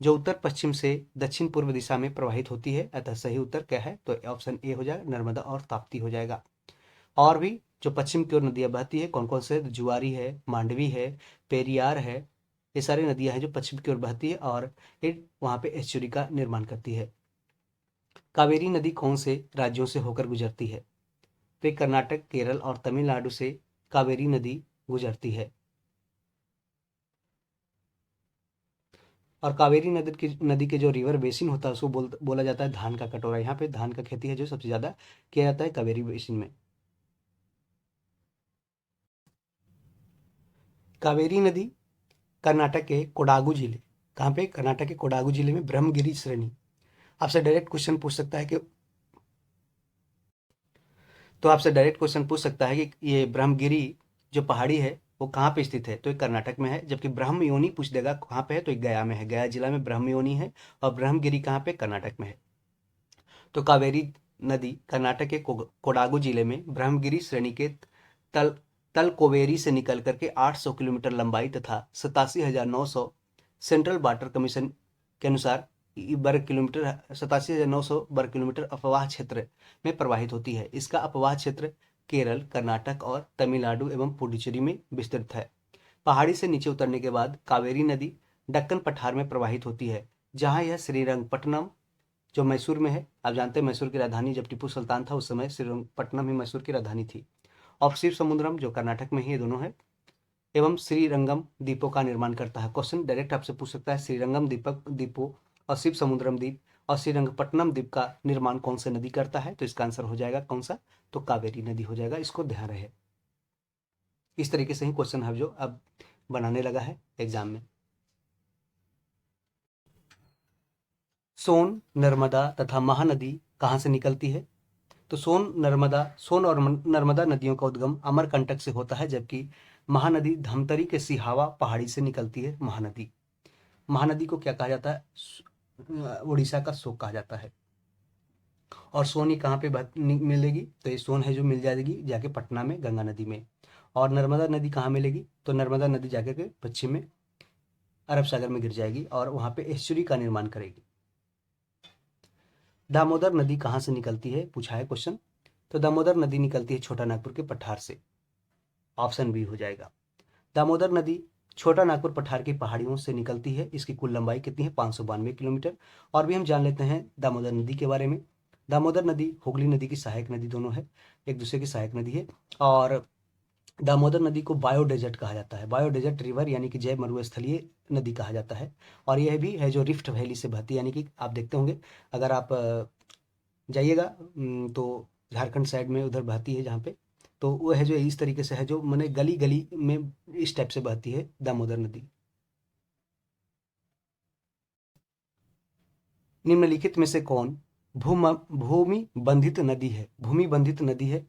जो उत्तर पश्चिम से दक्षिण पूर्व दिशा में प्रवाहित होती है। अतः सही उत्तर क्या है, तो ऑप्शन ए हो जाएगा, नर्मदा और ताप्ती हो जाएगा। और भी जो पश्चिम की ओर नदियां बहती है कौन कौन से, जुआरी है, मांडवी है, पेरियार है, ये सारी नदियां हैं जो पश्चिम की ओर बहती है और ये वहां पे एस्चुरी का निर्माण करती है। कावेरी नदी कौन से राज्यों से होकर गुजरती है, तो ये कर्नाटक, केरल और तमिलनाडु से कावेरी नदी गुजरती है। और कावेरी नदी के जो रिवर बेसिन होता है उसको बोला जाता है धान का कटोरा। यहाँ पे धान का खेती है जो सबसे ज्यादा किया जाता है कावेरी बेसिन में। कावेरी नदी कर्नाटक के कोडागु जिले, कहाँ पे, कर्नाटक के कोडागु जिले में ब्रह्मगिरी श्रेणी। आपसे डायरेक्ट क्वेश्चन पूछ सकता है कि, तो आपसे डायरेक्ट क्वेश्चन पूछ सकता है कि ये ब्रह्मगिरी जो पहाड़ी है वो कहाँ पे स्थित है, तो ये कर्नाटक में है। जबकि ब्रह्मयोनी पूछ देगा कहाँ पे है, तो ये गया में है, गया जिला में ब्रह्मयोनी है। और ब्रह्मगिरी कहाँ पे, कर्नाटक में है। तो कावेरी नदी कर्नाटक के कोडागु जिले में ब्रह्मगिरी श्रेणी के तल तलकोवेरी से निकल करके 800 किलोमीटर लंबाई तथा 87,900 सेंट्रल वाटर कमीशन के अनुसार वर्ग किलोमीटर 87,900 वर्ग किलोमीटर अपवाह क्षेत्र में प्रवाहित होती है। इसका अपवाह क्षेत्र केरल, कर्नाटक और तमिलनाडु एवं पुडुचेरी में विस्तृत है। पहाड़ी से नीचे उतरने के बाद कावेरी नदी दक्कन पठार में प्रवाहित होती है, जहां यह श्रीरंगपट्टनम जो मैसूर में है, आप जानते हैं मैसूर की राजधानी जब टीपू सुल्तान था उस समय श्रीरंगपट्टनम ही मैसूर की राजधानी थी, और शिव समुद्रम जो कर्नाटक में ही, ये दोनों है, एवं श्रीरंगम द्वीपों का निर्माण करता है। क्वेश्चन डायरेक्ट आपसे पूछ सकता है श्रीरंगम द्वीपों और शिव समुद्रम द्वीप और श्रीरंगपट्टनम द्वीप का निर्माण कौन सी नदी करता है, तो इसका आंसर हो जाएगा कौन सा, तो कावेरी नदी हो जाएगा। इसको ध्यान रहे। इस तरीके से ही क्वेश्चन है जो अब बनाने लगा है एग्जाम में। सोन, नर्मदा तथा महानदी कहाँ से निकलती है, तो सोन और नर्मदा नदियों का उद्गम अमरकंटक से होता है, जबकि महानदी धमतरी के सिहावा पहाड़ी से निकलती है। महानदी को क्या कहा जाता है, उड़ीसा का शोक कहा जाता है। और सोन ये कहाँ पे मिलेगी, तो ये सोन है जो मिल जाएगी जाके पटना में गंगा नदी में। और नर्मदा नदी कहाँ मिलेगी, तो नर्मदा नदी जाकर के पश्चिम में अरब सागर में गिर जाएगी और वहाँ पे एस्चुरी का निर्माण करेगी। दामोदर नदी कहाँ से निकलती है, पूछा है क्वेश्चन। तो दामोदर नदी निकलती है छोटा नागपुर के पठार से, ऑप्शन बी हो जाएगा। दामोदर नदी छोटा नागपुर पठार की पहाड़ियों से निकलती है। इसकी कुल लंबाई कितनी है, 592 किलोमीटर। और भी हम जान लेते हैं दामोदर नदी के बारे में। दामोदर नदी हुगली नदी की सहायक नदी दोनों है, एक दूसरे की सहायक नदी है। और दामोदर नदी को बायो डेजर्ट कहा जाता है, बायो डेजर्ट रिवर यानी कि जैव मरुस्थलीय नदी कहा जाता है। और यह भी है जो रिफ्ट वैली से बहती है, यानी कि आप देखते होंगे अगर आप जाइएगा तो झारखंड साइड में उधर बहती है जहाँ पे, तो वो है जो इस तरीके से है जो मैंने गली गली में इस टाइप से बहती है दामोदर नदी। निम्नलिखित में से कौन भूमि बंधित नदी है, भूमि बंधित नदी है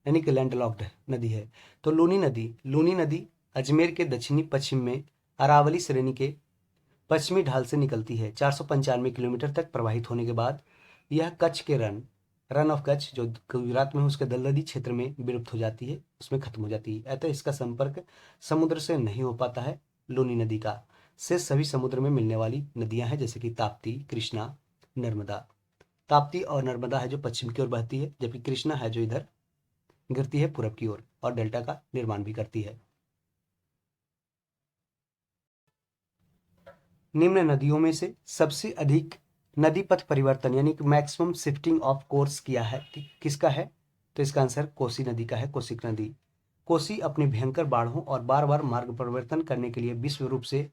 यानी कि लैंडलॉक्ड नदी है। तो लूनी नदी अजमेर के दक्षिणी पश्चिम में अरावली श्रेणी के पश्चिमी ढाल से निकलती है। 495 किलोमीटर तक प्रवाहित होने के बाद यह कच्छ के रन ऑफ कच्छ जो गुजरात में है उसके दलदली क्षेत्र में विलुप्त हो जाती है, उसमें खत्म हो जाती है। अतः इसका संपर्क समुद्र से नहीं हो पाता है लूनी नदी का। से सभी समुद्र में मिलने वाली नदियां हैं जैसे कि ताप्ती, कृष्णा, नर्मदा। ताप्ती और नर्मदा है जो पश्चिम की ओर बहती है, जबकि कृष्णा है जो इधर गिरती है पूरब की ओर और डेल्टा का निर्माण भी करती है। निम्न नदियों में से सबसे अधिक नदी पथ परिवर्तन यानी कि मैक्सिमम शिफ्टिंग ऑफ कोर्स किया है किसका है, तो इसका आंसर कोसी नदी का है, कोसिक नदी। कोसी अपने भयंकर बाढ़ों और बार बार मार्ग परिवर्तन करने के लिए विश्व रूप से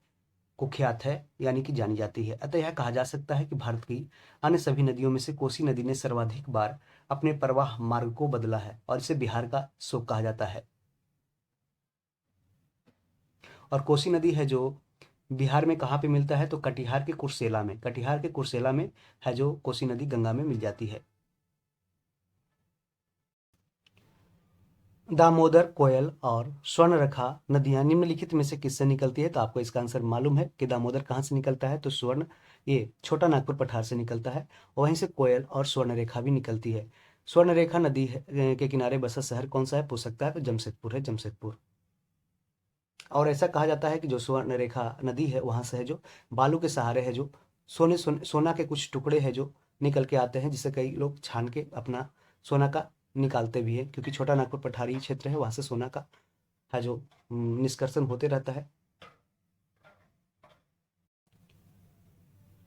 कुख्यात है यानी कि जानी जाती है। अतः यह कहा जा सकता है कि भारत की अन्य सभी नदियों में से कोसी नदी ने सर्वाधिक बार अपने प्रवाह मार्ग को बदला है और इसे बिहार का शोक कहा जाता है। और कोसी नदी है जो बिहार में कहाँ पे मिलता है, तो कटिहार के कुर्सेला में, कटिहार के कुर्सेला में है जो कोसी नदी गंगा में मिल जाती है। दामोदर, कोयल और स्वर्णरेखा नदियां निम्नलिखित में से किससे निकलती है, तो आपको इसका आंसर मालूम है कि दामोदर कहाँ से निकलता है, तो स्वर्ण ये छोटा नागपुर पठार से निकलता है। वहीं से कोयल और स्वर्णरेखा भी निकलती है। स्वर्णरेखा नदी के किनारे बसा शहर कौन सा है, पूछ सकता है, तो जमशेदपुर है, जमशेदपुर। और ऐसा कहा जाता है कि जो स्वर्णरेखा नदी है वहां से है जो बालू के सहारे है जो सोना के कुछ टुकड़े हैं जो निकल के आते हैं, जिससे कई लोग छान के अपना सोना का निकालते भी है, क्योंकि छोटा नागपुर पठारी क्षेत्र है, वहां से सोना का है जो निष्कर्षण होते रहता है।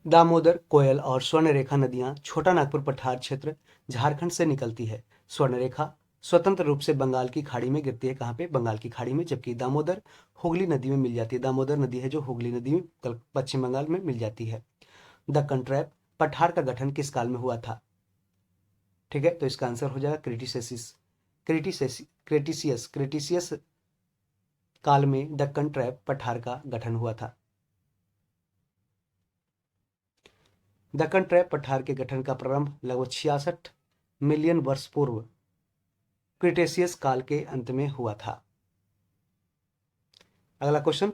दामोदर, कोयल और स्वर्णरेखा नदियां छोटा नागपुर पठार क्षेत्र झारखंड से निकलती है। स्वर्णरेखा स्वतंत्र रूप से बंगाल की खाड़ी में गिरती है, कहाँ पे, बंगाल की खाड़ी में, जबकि दामोदर हुगली नदी में मिल जाती है। दामोदर नदी है जो हुगली नदी में पश्चिम बंगाल में मिल जाती है। दक्कन ट्रैप पठार का गठन किस काल में हुआ था, ठीक है, तो इसका आंसर हो जाएगा क्रेटिसियस काल में दक्कन ट्रैप पठार का गठन हुआ था। दक्कन ट्रैप पठार के गठन का प्रारंभ लगभग 66 मिलियन वर्ष पूर्व क्रिटेशियस काल के अंत में हुआ था। अगला क्वेश्चन,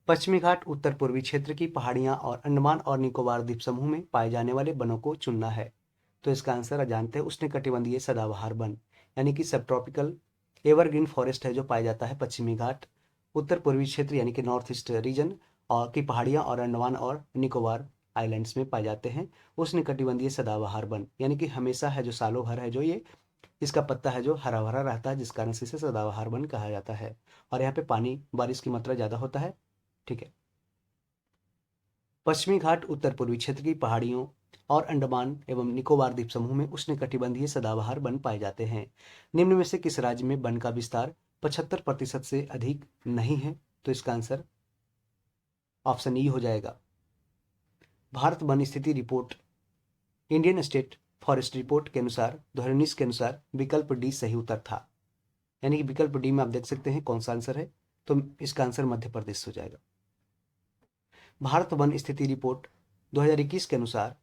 पश्चिमी घाट उत्तर पूर्वी क्षेत्र की पहाड़ियां और अंडमान और निकोबार द्वीप समूह में पाए जाने वाले वनों को चुनना है। तो इसका आंसर जानते हैं, उष्णकटिबंधीय सदाबहार वन यानी कि सब ट्रॉपिकल एवरग्रीन फॉरेस्ट है जो पाया जाता है पश्चिमी घाट उत्तर पूर्वी क्षेत्र यानी कि नॉर्थ ईस्ट रीजन और की पहाड़ियां और अंडमान और निकोबार आइलैंड्स में पाए जाते हैं। उष्णकटिबंधीय सदाबहार वन यानी कि हमेशा है जो सालों भर है जो ये इसका पत्ता है जो हरा भरा रहता है, जिस कारण से इसे सदाबहार वन कहा जाता है। और यहाँ पे पानी बारिश की मात्रा ज्यादा होता है, ठीक है। पश्चिमी घाट उत्तर पूर्वी क्षेत्र की पहाड़ियों और अंडमान एवं निकोबार द्वीप समूह में उष्णकटिबंधीय सदाबहार वन पाए जाते हैं। निम्न में से किस राज्य में वन का विस्तार 75% से अधिक नहीं है, तो इसका आंसर ऑप्शन ई हो जाएगा। भारत वन स्थिति report Indian state forest report के अनुसार 2019 के अनुसार विकल्प डी सही उत्तर था, यानी कि विकल्प डी में आप देख सकते हैं कौन सा आंसर है, तो इसका आंसर मध्य प्रदेश हो जाएगा। भारत वन स्थिति रिपोर्ट 2021 के अनुसार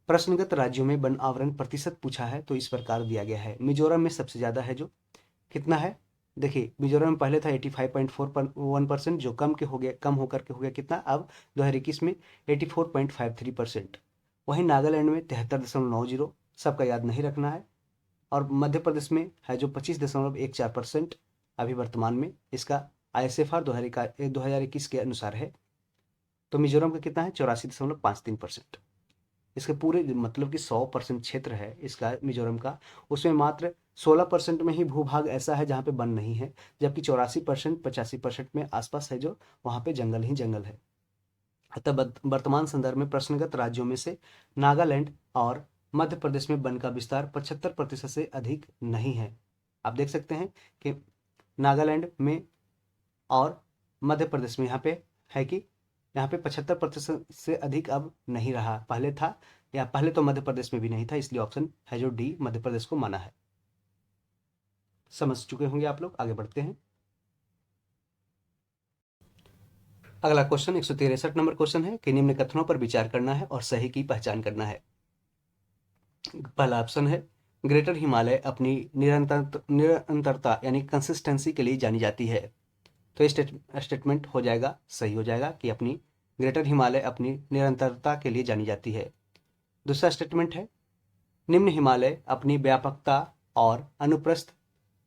प्रश्नगत राज्यों में वन आवरण प्रतिशत पूछा है, तो इस प्रकार दिया गया है। मिजोरम में सबसे ज्यादा है जो कितना है देखिए मिजोरम में पहले था 85.41%, जो कम होकर के हो गया कितना अब 2021 में 84.53%। वहीं नागालैंड में 73.90, सबका याद नहीं रखना है। और मध्य प्रदेश में है जो 25.14% अभी वर्तमान में इसका ISFR 2021 के अनुसार है। तो मिजोरम का कितना है 84.53%। इसके पूरे मतलब कि 100% क्षेत्र है इसका मिजोरम का, उसमें मात्र 16% में ही भूभाग ऐसा है जहाँ पे वन नहीं है, जबकि 84% 85% में आसपास है जो वहाँ पे जंगल ही जंगल है। अतः वर्तमान संदर्भ में प्रश्नगत राज्यों में से नागालैंड और मध्य प्रदेश में वन का विस्तार 75% से अधिक नहीं है। आप देख सकते हैं कि नागालैंड में और मध्य प्रदेश में यहाँ पे है कि यहाँ पे 75% से अधिक अब नहीं रहा, पहले था, या पहले तो मध्य प्रदेश में भी नहीं था, इसलिए ऑप्शन है जो डी मध्य प्रदेश को माना है। समझ चुके होंगे आप लोग, आगे बढ़ते हैं। अगला क्वेश्चन 163 नंबर क्वेश्चन है कि निम्न कथनों पर विचार करना है और सही की पहचान करना है। पहला ऑप्शन है ग्रेटर हिमालय अपनी निरंतरता यानी कंसिस्टेंसी के लिए जानी जाती है। तो स्टेटमेंट हो जाएगा, सही हो जाएगा कि अपनी ग्रेटर हिमालय अपनी निरंतरता के लिए जानी जाती है। दूसरा स्टेटमेंट है निम्न हिमालय अपनी व्यापकता और अनुप्रस्थ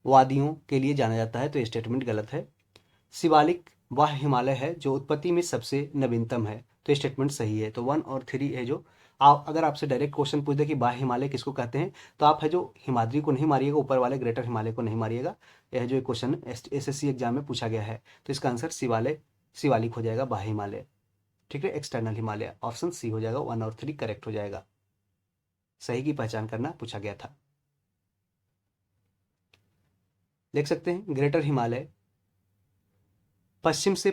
वादियों के लिए जाना जाता है। तो ये स्टेटमेंट गलत है। शिवालिक वह हिमालय है जो उत्पत्ति में सबसे नवीनतम है। तो ये स्टेटमेंट सही है। तो 1 और 3 है जो अगर आपसे डायरेक्ट क्वेश्चन पूछ दे कि बाह्य हिमालय किसको कहते हैं, तो आप है जो हिमाद्री को नहीं मारिएगा, ऊपर वाले ग्रेटर हिमालय को नहीं मारिएगा। यह जो क्वेश्चन SSC एग्जाम में पूछा गया है, तो इसका आंसर शिवालिक हो जाएगा, बाह्य हिमालय। ठीक है, एक्सटर्नल हिमालय। ऑप्शन सी हो जाएगा, 1 और 3 करेक्ट हो जाएगा। सही की पहचान करना पूछा गया था। देख सकते हैं ग्रेटर हिमालय पश्चिम से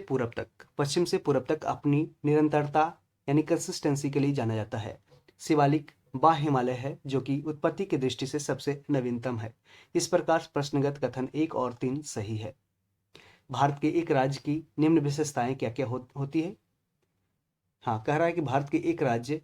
पूरब तक अपनी निरंतरता यानी कंसिस्टेंसी के लिए जाना जाता है। शिवालिक बाह्य हिमालय है जो कि उत्पत्ति की दृष्टि से सबसे नवीनतम है। इस प्रकार प्रश्नगत कथन 1 और 3 सही है। भारत के एक राज्य की निम्न विशेषताएं क्या क्या होती है। हाँ, कह रहा है कि भारत के एक राज्य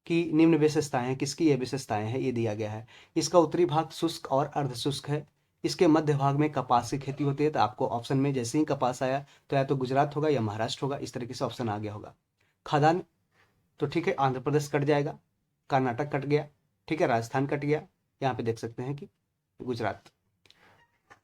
की निम्न विशेषताएं, किसकी ये विशेषताएं हैं, ये दिया गया है। इसका उत्तरी भाग शुष्क और अर्धशुष्क है। इसके मध्य भाग में कपास की खेती होती है। तो आपको ऑप्शन में जैसे ही कपास आया तो या तो गुजरात होगा या महाराष्ट्र होगा, इस तरीके से ऑप्शन आ गया होगा। खादान, तो ठीक है, आंध्र प्रदेश कट जाएगा, कर्नाटक कट गया, ठीक है, राजस्थान कट गया, यहाँ पे देख सकते हैं कि गुजरात।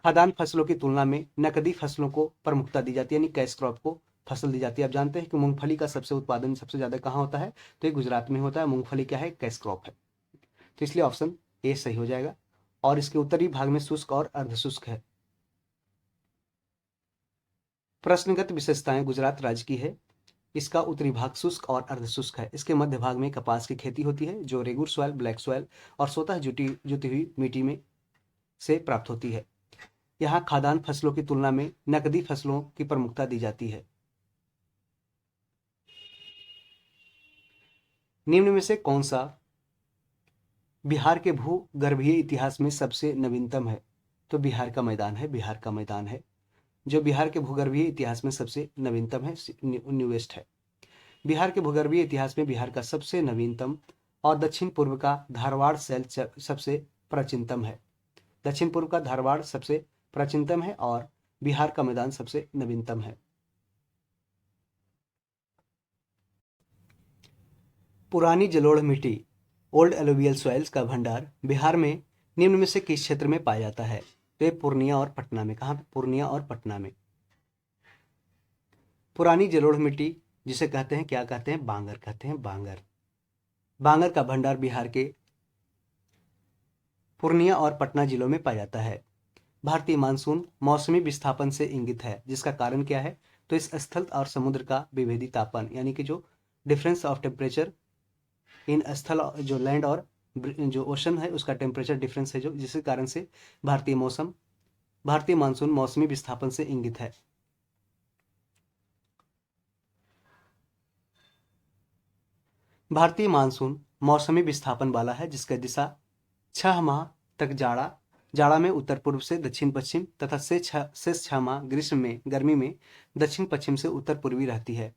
खाद्यान्न फसलों की तुलना में नकदी फसलों को प्रमुखता दी जाती है, यानी कैश क्रॉप को फसल दी जाती है। आप जानते हैं कि मूंगफली का उत्पादन सबसे ज्यादा कहाँ होता है, तो ये गुजरात में होता है। मूंगफली क्या है, कैश क्रॉप है। तो इसलिए ऑप्शन ए सही हो जाएगा। और इसके उत्तरी भाग में शुष्क और अर्धशुष्क है। प्रश्नगत विशेषताएं गुजरात राज्य की है। इसका उत्तरी भाग शुष्क और अर्धशुष्क है। इसके मध्य भाग में कपास की खेती होती है जो रेगुर सॉइल, ब्लैक सॉइल और स्वतः जुटी हुई मिट्टी में से प्राप्त होती है। यहाँ खाद्यान्न फसलों की तुलना में नकदी फसलों की प्रमुखता दी जाती है। निम्न में से कौन सा बिहार के भूगर्भीय इतिहास में सबसे नवीनतम है। तो बिहार का मैदान है जो बिहार के भूगर्भीय इतिहास में सबसे नवीनतम है, न्यूएस्ट है। बिहार के भूगर्भीय इतिहास में बिहार का सबसे नवीनतम और दक्षिण पूर्व का धारवाड़ शैल सबसे प्राचीनतम है। दक्षिण पूर्व का धारवाड़ सबसे प्राचीनतम है और बिहार का मैदान सबसे नवीनतम है। पुरानी जलोढ़ मिट्टी, ओल्ड एलुवियल सॉइल्स का भंडार बिहार में निम्न में से किस क्षेत्र में पाया जाता है। तो पूर्णिया और पटना में। कहाँ पे, पूर्णिया और पटना में। पुरानी जलोढ़ मिट्टी जिसे कहते हैं, क्या कहते हैं, बांगर कहते हैं, बांगर का भंडार बिहार के पूर्णिया और पटना जिलों में पाया जाता है। भारतीय मानसून मौसमी विस्थापन से इंगित है, जिसका कारण क्या है, तो इस स्थल और समुद्र का विभेदी तापमान, यानी कि जो डिफरेंस ऑफ टेम्परेचर इन स्थल, जो लैंड और जो ओशन है उसका टेम्परेचर डिफरेंस है, जो जिसके कारण से भारतीय मानसून मौसमी विस्थापन से इंगित है। भारतीय मानसून मौसमी विस्थापन वाला है जिसका दिशा 6 माह तक जाड़ा में उत्तर पूर्व से दक्षिण पश्चिम तथा शेष 6 माह ग्रीष्म में गर्मी में दक्षिण पश्चिम से उत्तर पूर्वी रहती है।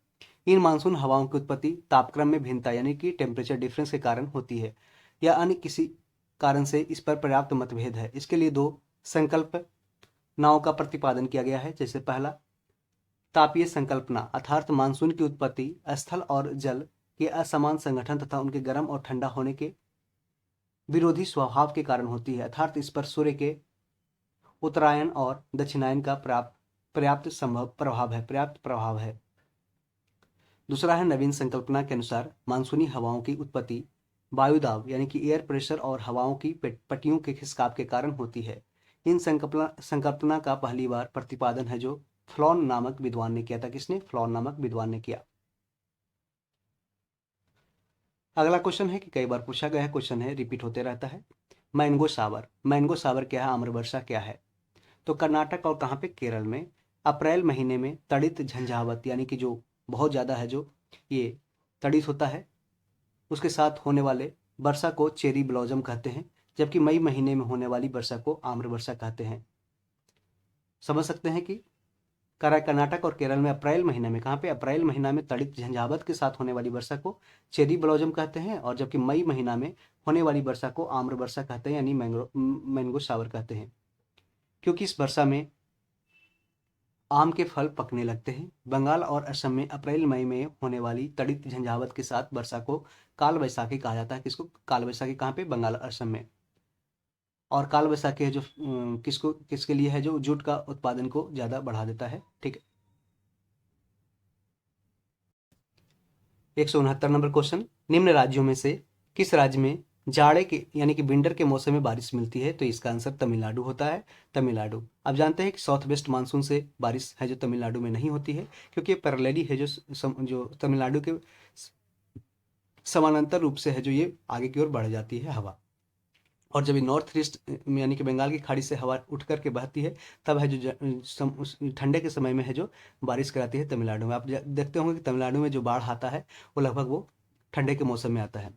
इन मानसून हवाओं की उत्पत्ति तापक्रम में भिन्नता यानी कि टेम्परेचर डिफरेंस के कारण होती है या अन्य किसी कारण से इस पर पर्याप्त मतभेद है। इसके लिए दो संकल्प नाव का प्रतिपादन किया गया है। जैसे पहला, तापीय संकल्पना अर्थात मानसून की उत्पत्ति स्थल और जल के असमान संगठन तथा उनके गर्म और ठंडा होने के विरोधी स्वभाव के कारण होती है, अर्थात इस पर सूर्य के उत्तरायण और दक्षिणायन का पर्याप्त प्रभाव है। दूसरा है नवीन संकल्पना के अनुसार मानसूनी हवाओं की उत्पत्ति वायुदाब यानी कि एयर प्रेशर और हवाओं की पट्टियों के खिसकाव के कारण होती है। इन संकल्पना का पहली बार प्रतिपादन है जो फ्लॉन नामक विद्वान ने किया था। किसने? फ्लॉन नामक विद्वान ने किया। अगला क्वेश्चन है कि कई बार पूछा गया क्वेश्चन है, रिपीट होते रहता है। मैंगो सावर क्या है? आम्रवर्षा क्या है? तो कर्नाटक और कहाँ पे? केरल में अप्रैल महीने में तड़ित झंझावत यानी कि जो बहुत ज़्यादा है जो ये तड़ित होता है उसके साथ होने वाले वर्षा को चेरी ब्लॉसम कहते हैं, जबकि मई महीने में होने वाली वर्षा को आम्र वर्षा कहते हैं। समझ सकते हैं कि कर्नाटक और केरल में अप्रैल महीने में, कहाँ पे? अप्रैल महीना में तड़ित झंझावत के साथ होने वाली वर्षा को चेरी ब्लॉसम कहते हैं, और जबकि मई महीना में होने वाली वर्षा को आम्र वर्षा कहते हैं, यानी मैंगो शावर कहते हैं, क्योंकि इस वर्षा में आम के फल पकने लगते हैं। बंगाल और असम में अप्रैल मई में होने वाली तड़ित झंझावत के साथ वर्षा को काल वैसाखी कहा जाता है। किसको? काल वैसाखी। कहाँ पे? बंगाल और असम में। और काल वैसाखी है जो किसके लिए है? जो जूट का उत्पादन को ज़्यादा बढ़ा देता है। ठीक है। 169 नंबर क्वेश्चन, निम्न राज्यों में से किस राज्य में जाड़े के यानी कि विंटर के मौसम में बारिश मिलती है? तो इसका आंसर तमिलनाडु होता है। तमिलनाडु। अब जानते हैं कि साउथ वेस्ट मानसून से बारिश है जो तमिलनाडु में नहीं होती है, क्योंकि ये पैरेलली है जो तमिलनाडु के समानांतर रूप से है जो ये आगे की ओर बढ़ जाती है हवा, और जब ये नॉर्थ ईस्ट यानी कि बंगाल की खाड़ी से हवा उठ करके बहती है तब है जो ठंडे के समय में है जो बारिश कराती है तमिलनाडु में। आप देखते होंगे कि तमिलनाडु में जो बाढ़ आता है वो लगभग वो ठंडे के मौसम में आता है।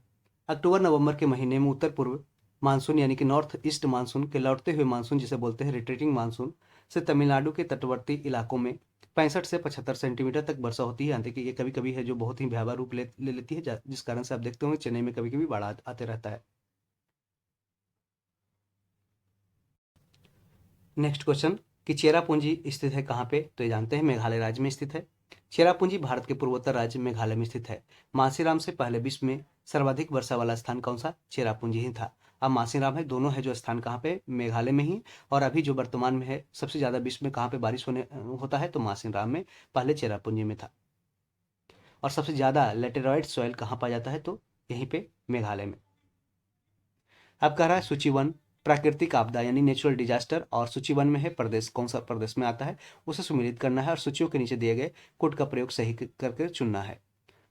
अक्टूबर नवंबर के महीने में उत्तर पूर्व मानसून यानी कि नॉर्थ ईस्ट मानसून के लौटते हुए मानसून जिसे बोलते हैं रिट्रीटिंग मानसून से तमिलनाडु के तटवर्ती इलाकों में 65 से 75 सेंटीमीटर तक वर्षा होती है। यानी कि ये कभी कभी है जो बहुत ही भयावह रूप ले लेती है, जिस कारण से आप देखते होंगे चेन्नई में कभी कभी बाढ़ आते रहता है। नेक्स्ट क्वेश्चन कि चेरापूंजी स्थित है कहाँ पे? तो ये जानते हैं मेघालय राज्य में स्थित है। चेरापूंजी भारत के पूर्वोत्तर राज्य मेघालय में स्थित है। मासीराम से पहले विश्व में सर्वाधिक वर्षा वाला स्थान कौन सा? चेरापूंजी ही था। अब मासीराम है, दोनों है जो स्थान कहाँ पे? मेघालय में ही। और अभी जो वर्तमान में है सबसे ज्यादा विश्व में कहाँ पे बारिश होता है? तो मासीराम में, पहले चेरापूंजी में था। और सबसे ज्यादा लेटेराइट सॉइल कहाँ पाया जाता है? तो यहीं पे मेघालय में। अब कह रहा है सूची 1 प्राकृतिक आपदा यानी नेचुरल डिजास्टर, और सूची 1 में है प्रदेश, कौन सा प्रदेश में आता है उसे सुमेलित करना है और सूचियों के नीचे दिए गए कोड का प्रयोग सही करके चुनना है।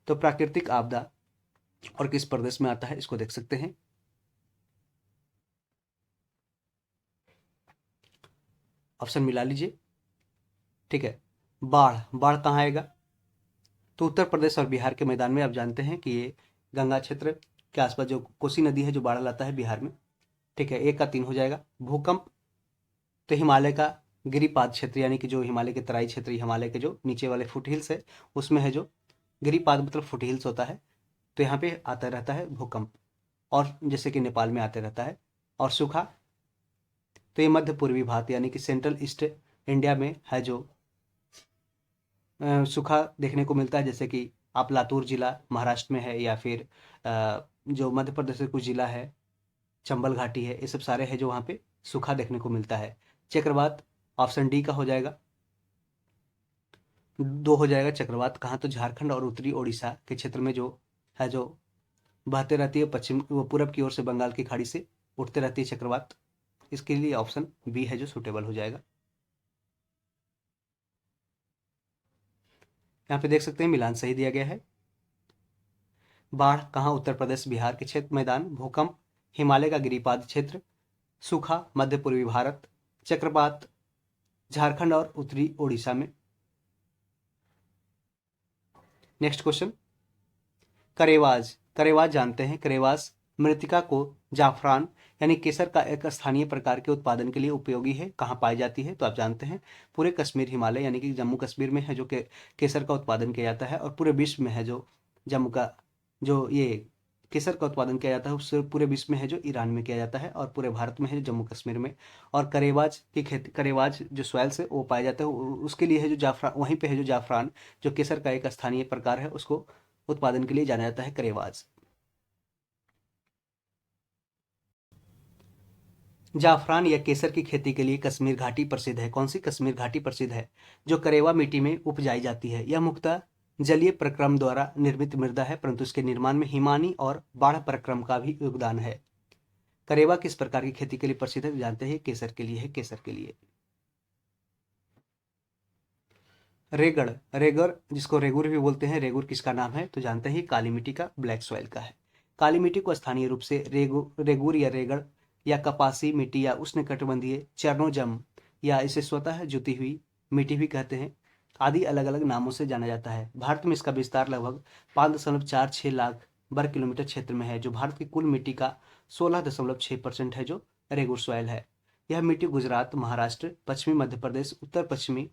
तो प्राकृतिक आपदा और किस प्रदेश में आता है इसको देख सकते हैं। ऑप्शन मिला लीजिए। ठीक है। बाढ़ कहाँ आएगा? तो उत्तर प्रदेश और बिहार के मैदान में। आप जानते हैं कि ये गंगा क्षेत्र के आसपास जो कोसी नदी है जो बाढ़ लाता है बिहार में। ठीक है, 1 का 3 हो जाएगा। भूकंप, तो हिमालय का गिरिपाद क्षेत्र यानी कि जो हिमालय के तराई क्षेत्र, हिमालय के जो नीचे वाले फुट हिल्स है उसमें है जो गिरिपाद मतलब फुट हिल्स होता है, तो यहाँ पे आता रहता है भूकंप, और जैसे कि नेपाल में आते रहता है। और सूखा, तो ये मध्य पूर्वी भारत यानी कि सेंट्रल ईस्ट इंडिया में है जो सूखा देखने को मिलता है, जैसे कि आप लातूर जिला महाराष्ट्र में है, या फिर जो मध्य प्रदेश के कुछ जिला है, चंबल घाटी है, ये सब सारे हैं जो वहाँ पे सूखा देखने को मिलता है। चक्रवात, ऑप्शन डी का हो जाएगा। 2 हो जाएगा। चक्रवात कहाँ? तो झारखंड और उत्तरी ओडिशा के क्षेत्र में जो है जो बहते रहती है पश्चिम वो पूरब की ओर से बंगाल की खाड़ी से उठते रहती है चक्रवात। इसके लिए ऑप्शन बी है जो सूटेबल हो जाएगा। यहाँ पे देख सकते हैं मिलान सही दिया गया है। बाढ़ कहाँ? उत्तर प्रदेश बिहार के क्षेत्र मैदान। भूकंप हिमालय का गिरिपाद क्षेत्र। सूखा मध्य पूर्वी भारत। चक्रवात झारखंड और उत्तरी ओडिशा में। नेक्स्ट क्वेश्चन, करेवाज जानते हैं। करेवास मृतिका को जाफरान यानी केसर का एक स्थानीय प्रकार के उत्पादन के लिए उपयोगी है। कहाँ पाई जाती है? तो आप जानते हैं पूरे कश्मीर हिमालय यानी कि जम्मू कश्मीर में है जो केसर का उत्पादन किया जाता है, और पूरे विश्व में है जो जम्मू का जो ये केसर का उत्पादन किया जाता है उससे पूरे विश्व में है जो ईरान में किया जाता है, और पूरे भारत में है जम्मू कश्मीर में। और करेवाज की खेती, करेवाज जो सॉइल से वो पाया जाता है, उसके लिए है जो जाफरान, वहीं पे है जो जाफरान, जो केसर का एक स्थानीय प्रकार है, उसको उत्पादन के लिए जाना जाता है करेवाज। जाफरान या केसर की खेती के लिए कश्मीर घाटी प्रसिद्ध है। कौन सी कश्मीर घाटी प्रसिद्ध है? जो करेवा मिट्टी में उपजाई जाती है। यह मुख्यतः जलीय प्रक्रम द्वारा निर्मित मृदा है, परंतु इसके निर्माण में हिमानी और बाढ़ प्रक्रम का भी योगदान है। करेवा किस प्रकार की खेती के लिए प्रसिद्ध है? जानते हैं, केसर के लिए है, केसर के लिए। रेगड़, रेगड़ जिसको रेगुर भी बोलते हैं, रेगुर किसका नाम है? तो जानते हैं काली मिट्टी का, ब्लैक सॉइल का है। काली मिट्टी को स्थानीय रूप से रेगुर या रेगड़ या कपासी मिट्टी या उष्णकटिबंधीय चरणोजम या इसे स्वतः जुती हुई मिट्टी भी कहते हैं, आदि अलग अलग नामों से जाना जाता है। भारत में इसका विस्तार लगभग 5.46 लाख वर्ग किलोमीटर क्षेत्र में है, जो भारत की कुल मिट्टी का 16.6% है, जो रेगुर सॉइल है। यह मिट्टी गुजरात, महाराष्ट्र, पश्चिमी मध्य प्रदेश, उत्तर पश्चिमी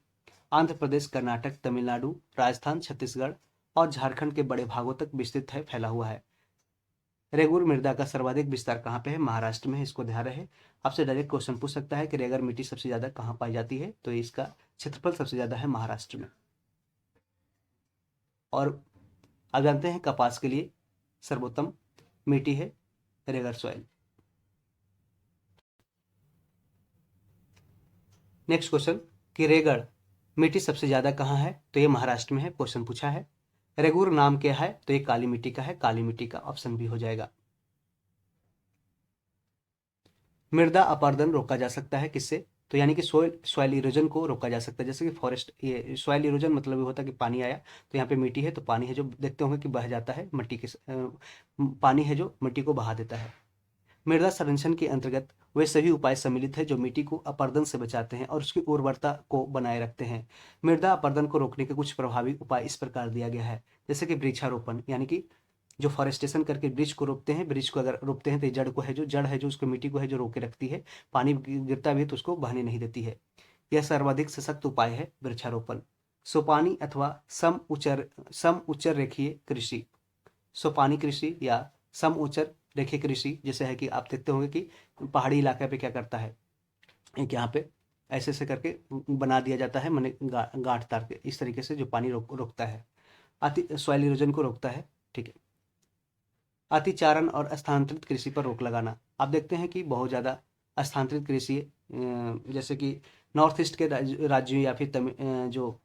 आंध्र प्रदेश, कर्नाटक, तमिलनाडु, राजस्थान, छत्तीसगढ़ और झारखंड के बड़े भागों तक विस्तृत है, फैला हुआ है। रेगुर मृदा का सर्वाधिक विस्तार कहाँ पे है? महाराष्ट्र में है, इसको ध्यान रहे। आपसे डायरेक्ट क्वेश्चन पूछ सकता है कि रेगुर मिट्टी सबसे ज्यादा कहाँ पाई जाती है, तो इसका क्षेत्रफल सबसे ज्यादा है महाराष्ट्र में। और आप जानते हैं कपास के लिए सर्वोत्तम मिट्टी है रेगुर सॉइल। नेक्स्ट क्वेश्चन कि रेगड़ मिट्टी सबसे ज्यादा कहाँ है? तो ये महाराष्ट्र में है, क्वेश्चन पूछा है। रेगुर नाम क्या है? तो ये काली मिट्टी का है, काली मिट्टी का ऑप्शन भी हो जाएगा। मृदा अपरदन रोका जा सकता है किससे? तो यानी कि सॉइल इरोजन को रोका जा सकता है। जैसे कि फॉरेस्ट, ये सॉइल इरोजन मतलब ये होता है कि पानी आया तो यहाँ पे मिट्टी है, तो पानी है जो देखते होंगे कि बह जाता है, मिट्टी के पानी है जो मिट्टी को बहा देता है। मृदा संरक्षण के अंतर्गत वे सभी उपाय सम्मिलित हैं जो मिट्टी को अपरदन से बचाते हैं और उसकी उर्वरता को बनाए रखते हैं। मृदा अपरदन को रोकने के कुछ प्रभावी उपाय इस प्रकार दिया गया है, जैसे कि वृक्षारोपण, यानी कि जो फॉरेस्टेशन करके वृक्ष को रोपते हैं, वृक्ष को अगर रोपते हैं तो जड़ को है जो जड़ है जो उसको मिट्टी को है जो रोके रखती है, पानी गिरता भी है तो उसको बहने नहीं देती है। यह सर्वाधिक सशक्त उपाय है वृक्षारोपण। सोपानी अथवा सम उच्चर रेखीय कृषि, सोपानी कृषि या सम उच्चर रेखीय कृषि जैसे है कि आप देखते होंगे कि पहाड़ी इलाके पे क्या करता है, एक यहाँ पे ऐसे ऐसे करके बना दिया जाता है, मैंने गांठ तार के, इस तरीके से जो पानी रोकता है, अति सॉइल इरोजन को रोकता है। ठीक है। अतिचारण और स्थानांतरित कृषि पर रोक लगाना। आप देखते हैं कि बहुत ज़्यादा स्थानांतरित कृषि जैसे कि नॉर्थ ईस्ट के राज्यों या फिर जो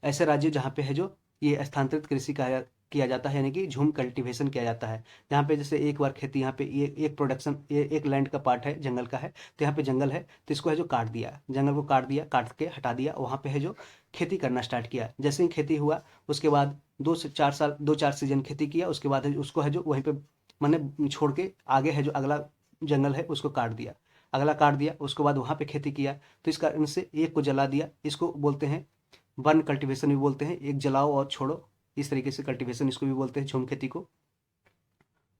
ऐसे राज्य जहाँ पे है जो ये स्थानांतरित कृषि का किया जाता है, यानी कि झूम कल्टीवेशन किया जाता है, जहाँ पे जैसे एक बार खेती, यहाँ पे ये एक प्रोडक्शन, ये एक लैंड का पार्ट है, जंगल का है, तो यहाँ पे जंगल है तो इसको है जो काट दिया, जंगल को काट दिया, काट के हटा दिया, वहाँ पे है जो खेती करना स्टार्ट किया। जैसे ही खेती हुआ उसके बाद 2 से 4 साल 2-4 सीजन खेती किया, उसके बाद है उसको है जो वहीं पे मैंने छोड़ के आगे है जो अगला जंगल है उसको काट दिया, अगला काट दिया, उसके बाद वहाँ पे खेती किया, तो इस कारण से एक को जला दिया, इसको बोलते हैं वन कल्टीवेशन भी बोलते हैं, एक जलाओ और छोड़ो, इस तरीके से कल्टीवेशन इसको भी बोलते हैं, झूम खेती को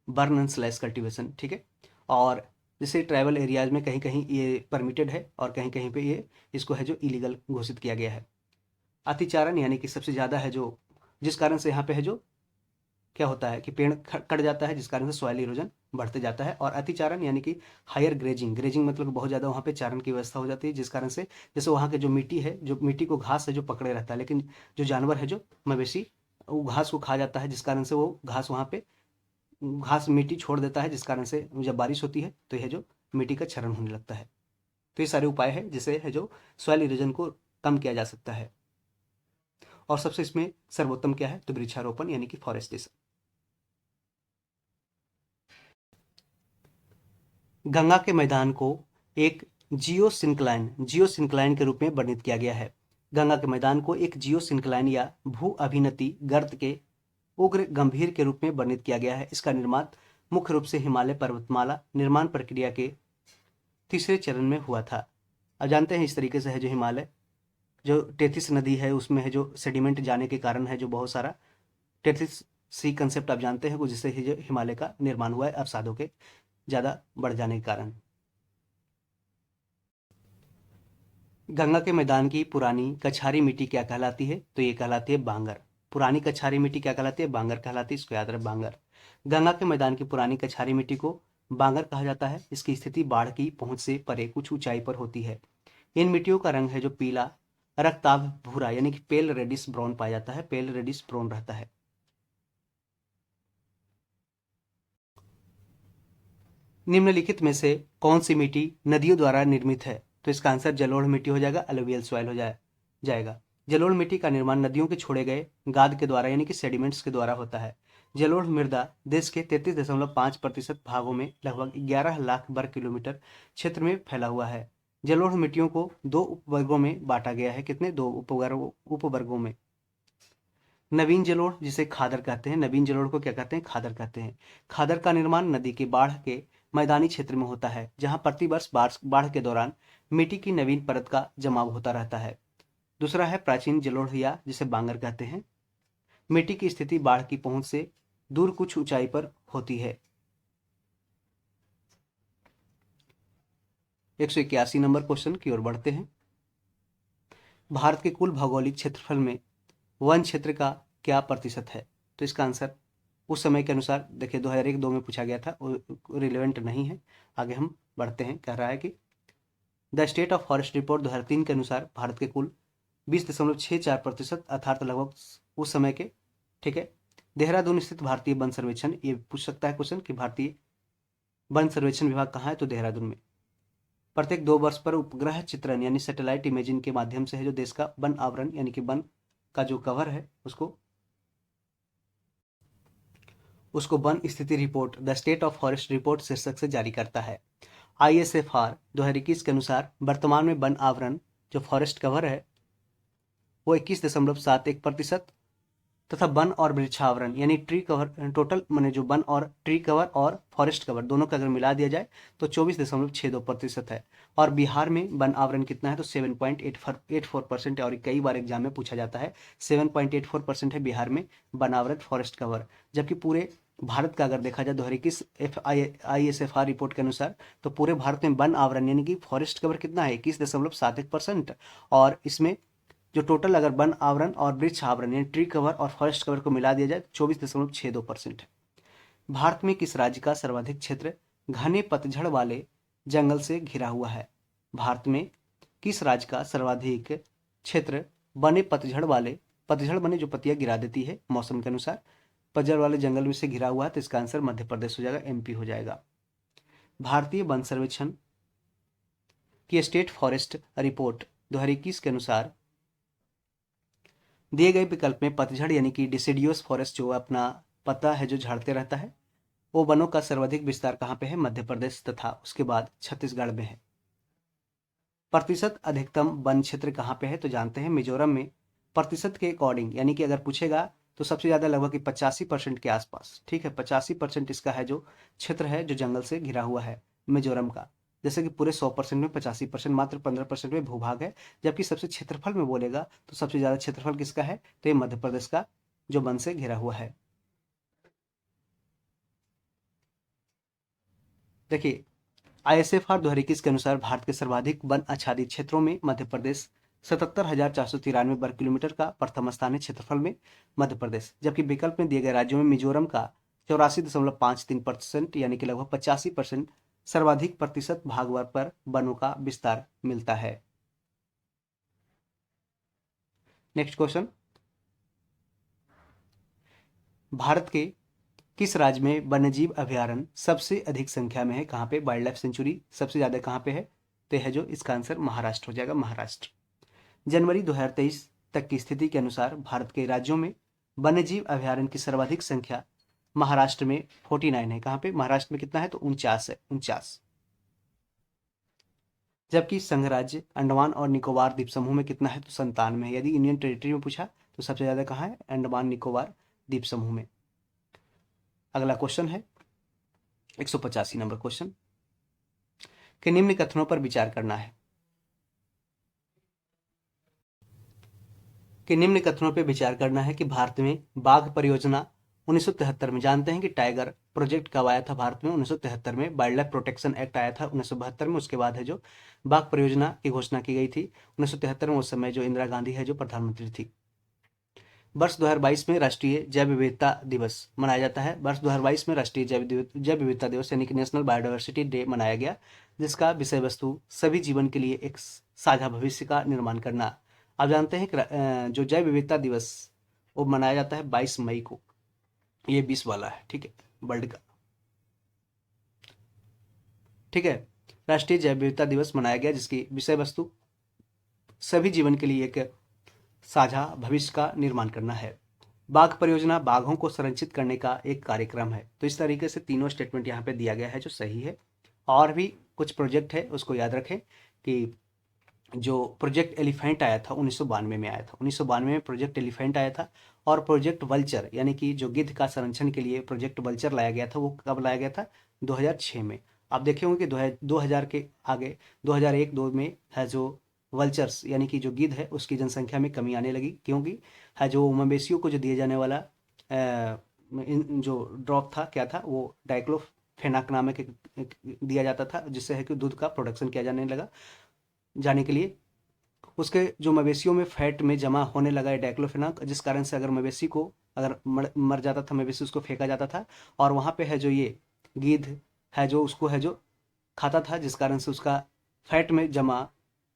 बर्न एंड स्लैश कल्टीवेशन। ठीक है। और जैसे ट्राइबल एरियाज में कहीं कहीं ये परमिटेड है और कहीं कहीं पे ये इसको है जो इलीगल घोषित किया गया है। अतिचारण यानी कि सबसे ज़्यादा है जो, जिस कारण से यहाँ पे है जो क्या होता है कि पेड़ कट जाता है, जिस कारण से सॉइल इरोजन बढ़ते जाता है। और अतिचारण यानी कि हायर ग्रेजिंग, ग्रेजिंग मतलब बहुत ज़्यादा वहाँ पे चारण की व्यवस्था हो जाती है, जिस कारण से जैसे वहाँ के जो मिट्टी है, जो मिट्टी को घास है जो पकड़े रहता है, लेकिन जो जानवर है जो मवेशी वो घास को खा जाता है, जिस कारण से वो घास वहाँ पे घास मिट्टी छोड़ देता है, जिस कारण से जब बारिश होती है तो यह जो मिट्टी का क्षरण होने लगता है। तो ये सारे उपाय है जिससे है जो सॉइल इरोजन को कम किया जा सकता है। और सबसे इसमें सर्वोत्तम क्या है? तो वृक्षारोपण यानी कि फॉरेस्टेशन। गंगा के मैदान को एक जियो सिंक्लाइन के रूप में वर्णित किया गया है। गंगा के मैदान को एक जियो सिंक्लाइन या भू अभिनति गर्त के उग्र गंभीर के रूप में वर्णित किया गया है। इसका निर्माण मुख्य रूप से हिमालय पर्वतमाला निर्माण प्रक्रिया के तीसरे चरण में हुआ था। अब जानते हैं इस तरीके से है जो हिमालय जो टेथिस नदी है उसमें है जो सेडिमेंट जाने के कारण है जो बहुत सारा टेथिस सी कंसेप्ट आप जानते हैं, जिससे ही जो हिमालय का निर्माण हुआ है अवसादों के ज़्यादा बढ़ जाने के कारण। गंगा के मैदान की पुरानी कछारी मिट्टी क्या कहलाती है? तो ये कहलाती है बांगर। पुरानी कछारी मिट्टी क्या कहलाती है? बांगर कहलाती है, इसको याद रहे, बांगर। गंगा के मैदान की पुरानी कछारी मिट्टी को बांगर कहा जाता है। इसकी स्थिति बाढ़ की पहुंच से परे कुछ ऊंचाई पर होती है। इन मिट्टियों का रंग है जो पीला, रक्ताभ भूरा यानी कि पेल रेडिश ब्राउन पाया जाता है, पेल रेडिश ब्राउन रहता है। निम्नलिखित में से कौन सी मिट्टी नदियों द्वारा निर्मित है? तो इसका आंसर जलोढ़ मिट्टी हो जाएगा, अलुवियल सॉइल हो जाएगा। जलोढ़ मिट्टी का निर्माण नदियों के छोड़े गए गाद के द्वारा यानी कि सेडिमेंट्स के द्वारा होता है। जलोढ़ मृदा देश के 33.5% भागों में लगभग 11 लाख वर्ग किलोमीटर क्षेत्र में फैला हुआ है। जलोढ़ मिट्टियों को 2 उपवर्गों में बांटा गया है। कितने? 2 उपवर्गों में। नवीन जलोढ़ जिसे खादर कहते हैं, नवीन जलोढ़ को क्या कहते हैं? खादर कहते हैं। खादर का निर्माण नदी के बाढ़ के मैदानी क्षेत्र में होता है, जहां प्रतिवर्ष बाढ़ के दौरान मिट्टी की नवीन परत का जमाव होता रहता है। दूसरा है प्राचीन जलोढ़िया जिसे बांगर कहते हैं। मिट्टी की स्थिति बाढ़ की पहुंच से दूर कुछ ऊंचाई पर होती है। 181 नंबर क्वेश्चन की ओर बढ़ते हैं। भारत के कुल भौगोलिक क्षेत्रफल में वन क्षेत्र का क्या प्रतिशत है? तो इसका आंसर उस समय के अनुसार देखिए 2001-2 में पूछा गया था, रिलेवेंट नहीं है। आगे हम बढ़ते हैं। कह रहा है कि the state of forest report 2003 के अनुसार भारत के कुल 20.64% अर्थात लगभग उस समय के, ठीक है। देहरादून स्थित भारतीय वन सर्वेक्षण, ये पूछ सकता है क्वेश्चन कि भारतीय वन सर्वेक्षण विभाग कहाँ है? तो देहरादून में। प्रत्येक 2 वर्ष पर उपग्रह चित्रण यानी सैटेलाइट इमेजिंग के माध्यम से है जो देश का वन आवरण यानी कि वन का जो कवर है उसको वन स्थिति report the state of forest report शीर्षक से जारी करता है। ISFR 2021 के अनुसार वर्तमान में वन आवरण जो फॉरेस्ट कवर है वो 21.71% तथा वन और वृक्षावरण यानी ट्री कवर टोटल मैंने जो वन और ट्री कवर और फॉरेस्ट कवर दोनों का अगर मिला दिया जाए तो 24.62% है। और बिहार में वन आवरण कितना है? तो 7.84% है। और कई बार एग्जाम में पूछा जाता है, 7.84% है बिहार में वन आवरण फॉरेस्ट कवर। जबकि पूरे भारत का अगर देखा जाए 2021 ISFR रिपोर्ट के अनुसार तो पूरे भारत में वन आवरण यानी कि फॉरेस्ट कवर कितना है? 21.71%। और इसमें जो टोटल अगर वन आवरण और वृक्ष आवरण यानी ट्री कवर और फॉरेस्ट कवर को मिला दिया जाए 24.62% है। भारत में किस राज्य का सर्वाधिक क्षेत्र घने पतझड़ वाले जंगल से घिरा हुआ है? भारत में किस राज्य का सर्वाधिक क्षेत्र बने पतझड़ बने जो पत्तियां गिरा देती है मौसम के अनुसार, पतझड़ वाले जंगल में से घिरा हुआ है? तो इसका आंसर मध्य प्रदेश हो जाएगा, MP हो जाएगा। भारतीय वन सर्वेक्षण की स्टेट फॉरेस्ट रिपोर्ट 2021 के अनुसार दिए गए विकल्प में पतझड़ यानी कि डिसिडियस फॉरेस्ट जो अपना पत्ता है जो झड़ते रहता है वो वनों का सर्वाधिक विस्तार कहाँ पे है? मध्य प्रदेश तथा उसके बाद छत्तीसगढ़ में है। प्रतिशत अधिकतम वन क्षेत्र कहाँ पे है? तो जानते हैं मिजोरम में। प्रतिशत के अकॉर्डिंग यानी कि अगर पूछेगा तो सबसे ज्यादा लगभग 85% के आसपास, ठीक है। 85% इसका है जो क्षेत्र है जो जंगल से घिरा हुआ है मिजोरम का। जैसे कि पूरे 100% में 85%, मात्र 15% में भूभाग है। जबकि सबसे क्षेत्रफल में बोलेगा तो सबसे ज्यादा क्षेत्रफल किसका है? तो ये मध्य प्रदेश का जो वन से घिरा हुआ है। देखिए ISFR 2021 के अनुसार भारत के सर्वाधिक वन आच्छादित क्षेत्रों में मध्य प्रदेश 77,493 वर्ग किलोमीटर का प्रथम स्थान है क्षेत्रफल में मध्य प्रदेश। जबकि विकल्प में दिए गए राज्यों में मिजोरम का 84.53% यानी कि लगभग 85% सर्वाधिक प्रतिशत भाग पर वनों का विस्तार मिलता है। नेक्स्ट क्वेश्चन, भारत के किस राज्य में वन्यजीव अभ्यारण्य सबसे अधिक संख्या में है? कहाँ पे? वाइल्ड लाइफ सेंचुरी सबसे ज्यादा कहाँ पे है? तो है जो इसका आंसर महाराष्ट्र हो जाएगा, महाराष्ट्र। जनवरी 2023 तक की स्थिति के अनुसार भारत के राज्यों में वन्यजीव अभ्यारण्य की सर्वाधिक संख्या महाराष्ट्र में 49 है। कहाँ पे? महाराष्ट्र में कितना है? तो 49 है, 49। जबकि संघ राज्य अंडमान और निकोबार द्वीप समूह में कितना है? तो 97 है। यदि यूनियन टेरिटरी में पूछा तो सबसे ज्यादा कहाँ है? अंडमान निकोबार द्वीप समूह में। अगला क्वेश्चन है 185 नंबर क्वेश्चन के निम्न कथनों पर विचार करना है। कि निम्न कथनों पर विचार करना है कि भारत में बाघ परियोजना 1973 में, जानते हैं कि टाइगर प्रोजेक्ट कब आया था भारत में? 1973 में। वाइल्ड लाइफ प्रोटेक्शन एक्ट आया था 1972 में। उसके बाद है जो बाघ परियोजना की घोषणा की गई थी 1973 में। उस समय जो इंदिरा गांधी है जो प्रधानमंत्री थी। वर्ष 2022 में राष्ट्रीय जैव विविधता दिवस मनाया जाता है। वर्ष 2022 में राष्ट्रीय जैव विविधता दिवस यानी कि नेशनल बायोडाइवर्सिटी डे मनाया गया, जिसका विषय वस्तु सभी जीवन के लिए एक साझा भविष्य का निर्माण करना। आप जानते हैं कि जो जैव विविधता दिवस वो मनाया जाता है 22 मई को, ये 20 वाला है, ठीक है, वर्ल्ड का, ठीक है। राष्ट्रीय जैव विविधता दिवस मनाया गया जिसकी विषय वस्तु सभी जीवन के लिए एक साझा भविष्य का निर्माण करना है। बाघ परियोजना बाघों को संरक्षित करने का एक कार्यक्रम है। तो इस तरीके से तीनों स्टेटमेंट यहाँ पे दिया गया है जो सही है। और भी कुछ प्रोजेक्ट है, उसको याद रखें कि जो प्रोजेक्ट एलिफेंट आया था 1992 में आया था, 1992 में प्रोजेक्ट एलिफेंट आया था। और प्रोजेक्ट वल्चर यानी कि जो गिद्ध का संरक्षण के लिए प्रोजेक्ट वल्चर लाया गया था, वो कब लाया गया था? 2006 में। आप देखे होंगे कि 2000 के आगे 2001-2 में है जो वल्चर्स यानी कि जो गिद्ध है उसकी जनसंख्या में कमी आने लगी, क्योंकि है जो मवेशियों को जो दिए जाने वाला जो ड्रॉप था, क्या था वो, डाइक्लोफेनाक नामक दिया जाता था, जिससे है कि दूध का प्रोडक्शन किया जाने के लिए उसके जो मवेशियों में फैट में जमा होने लगा है डाइक्लोफेनाक, जिस कारण से अगर मवेशी को अगर मर जाता था मवेशी, उसको फेंका जाता था और वहाँ पे है जो ये गिद्ध है जो उसको है जो खाता था, जिस कारण से उसका फैट में जमा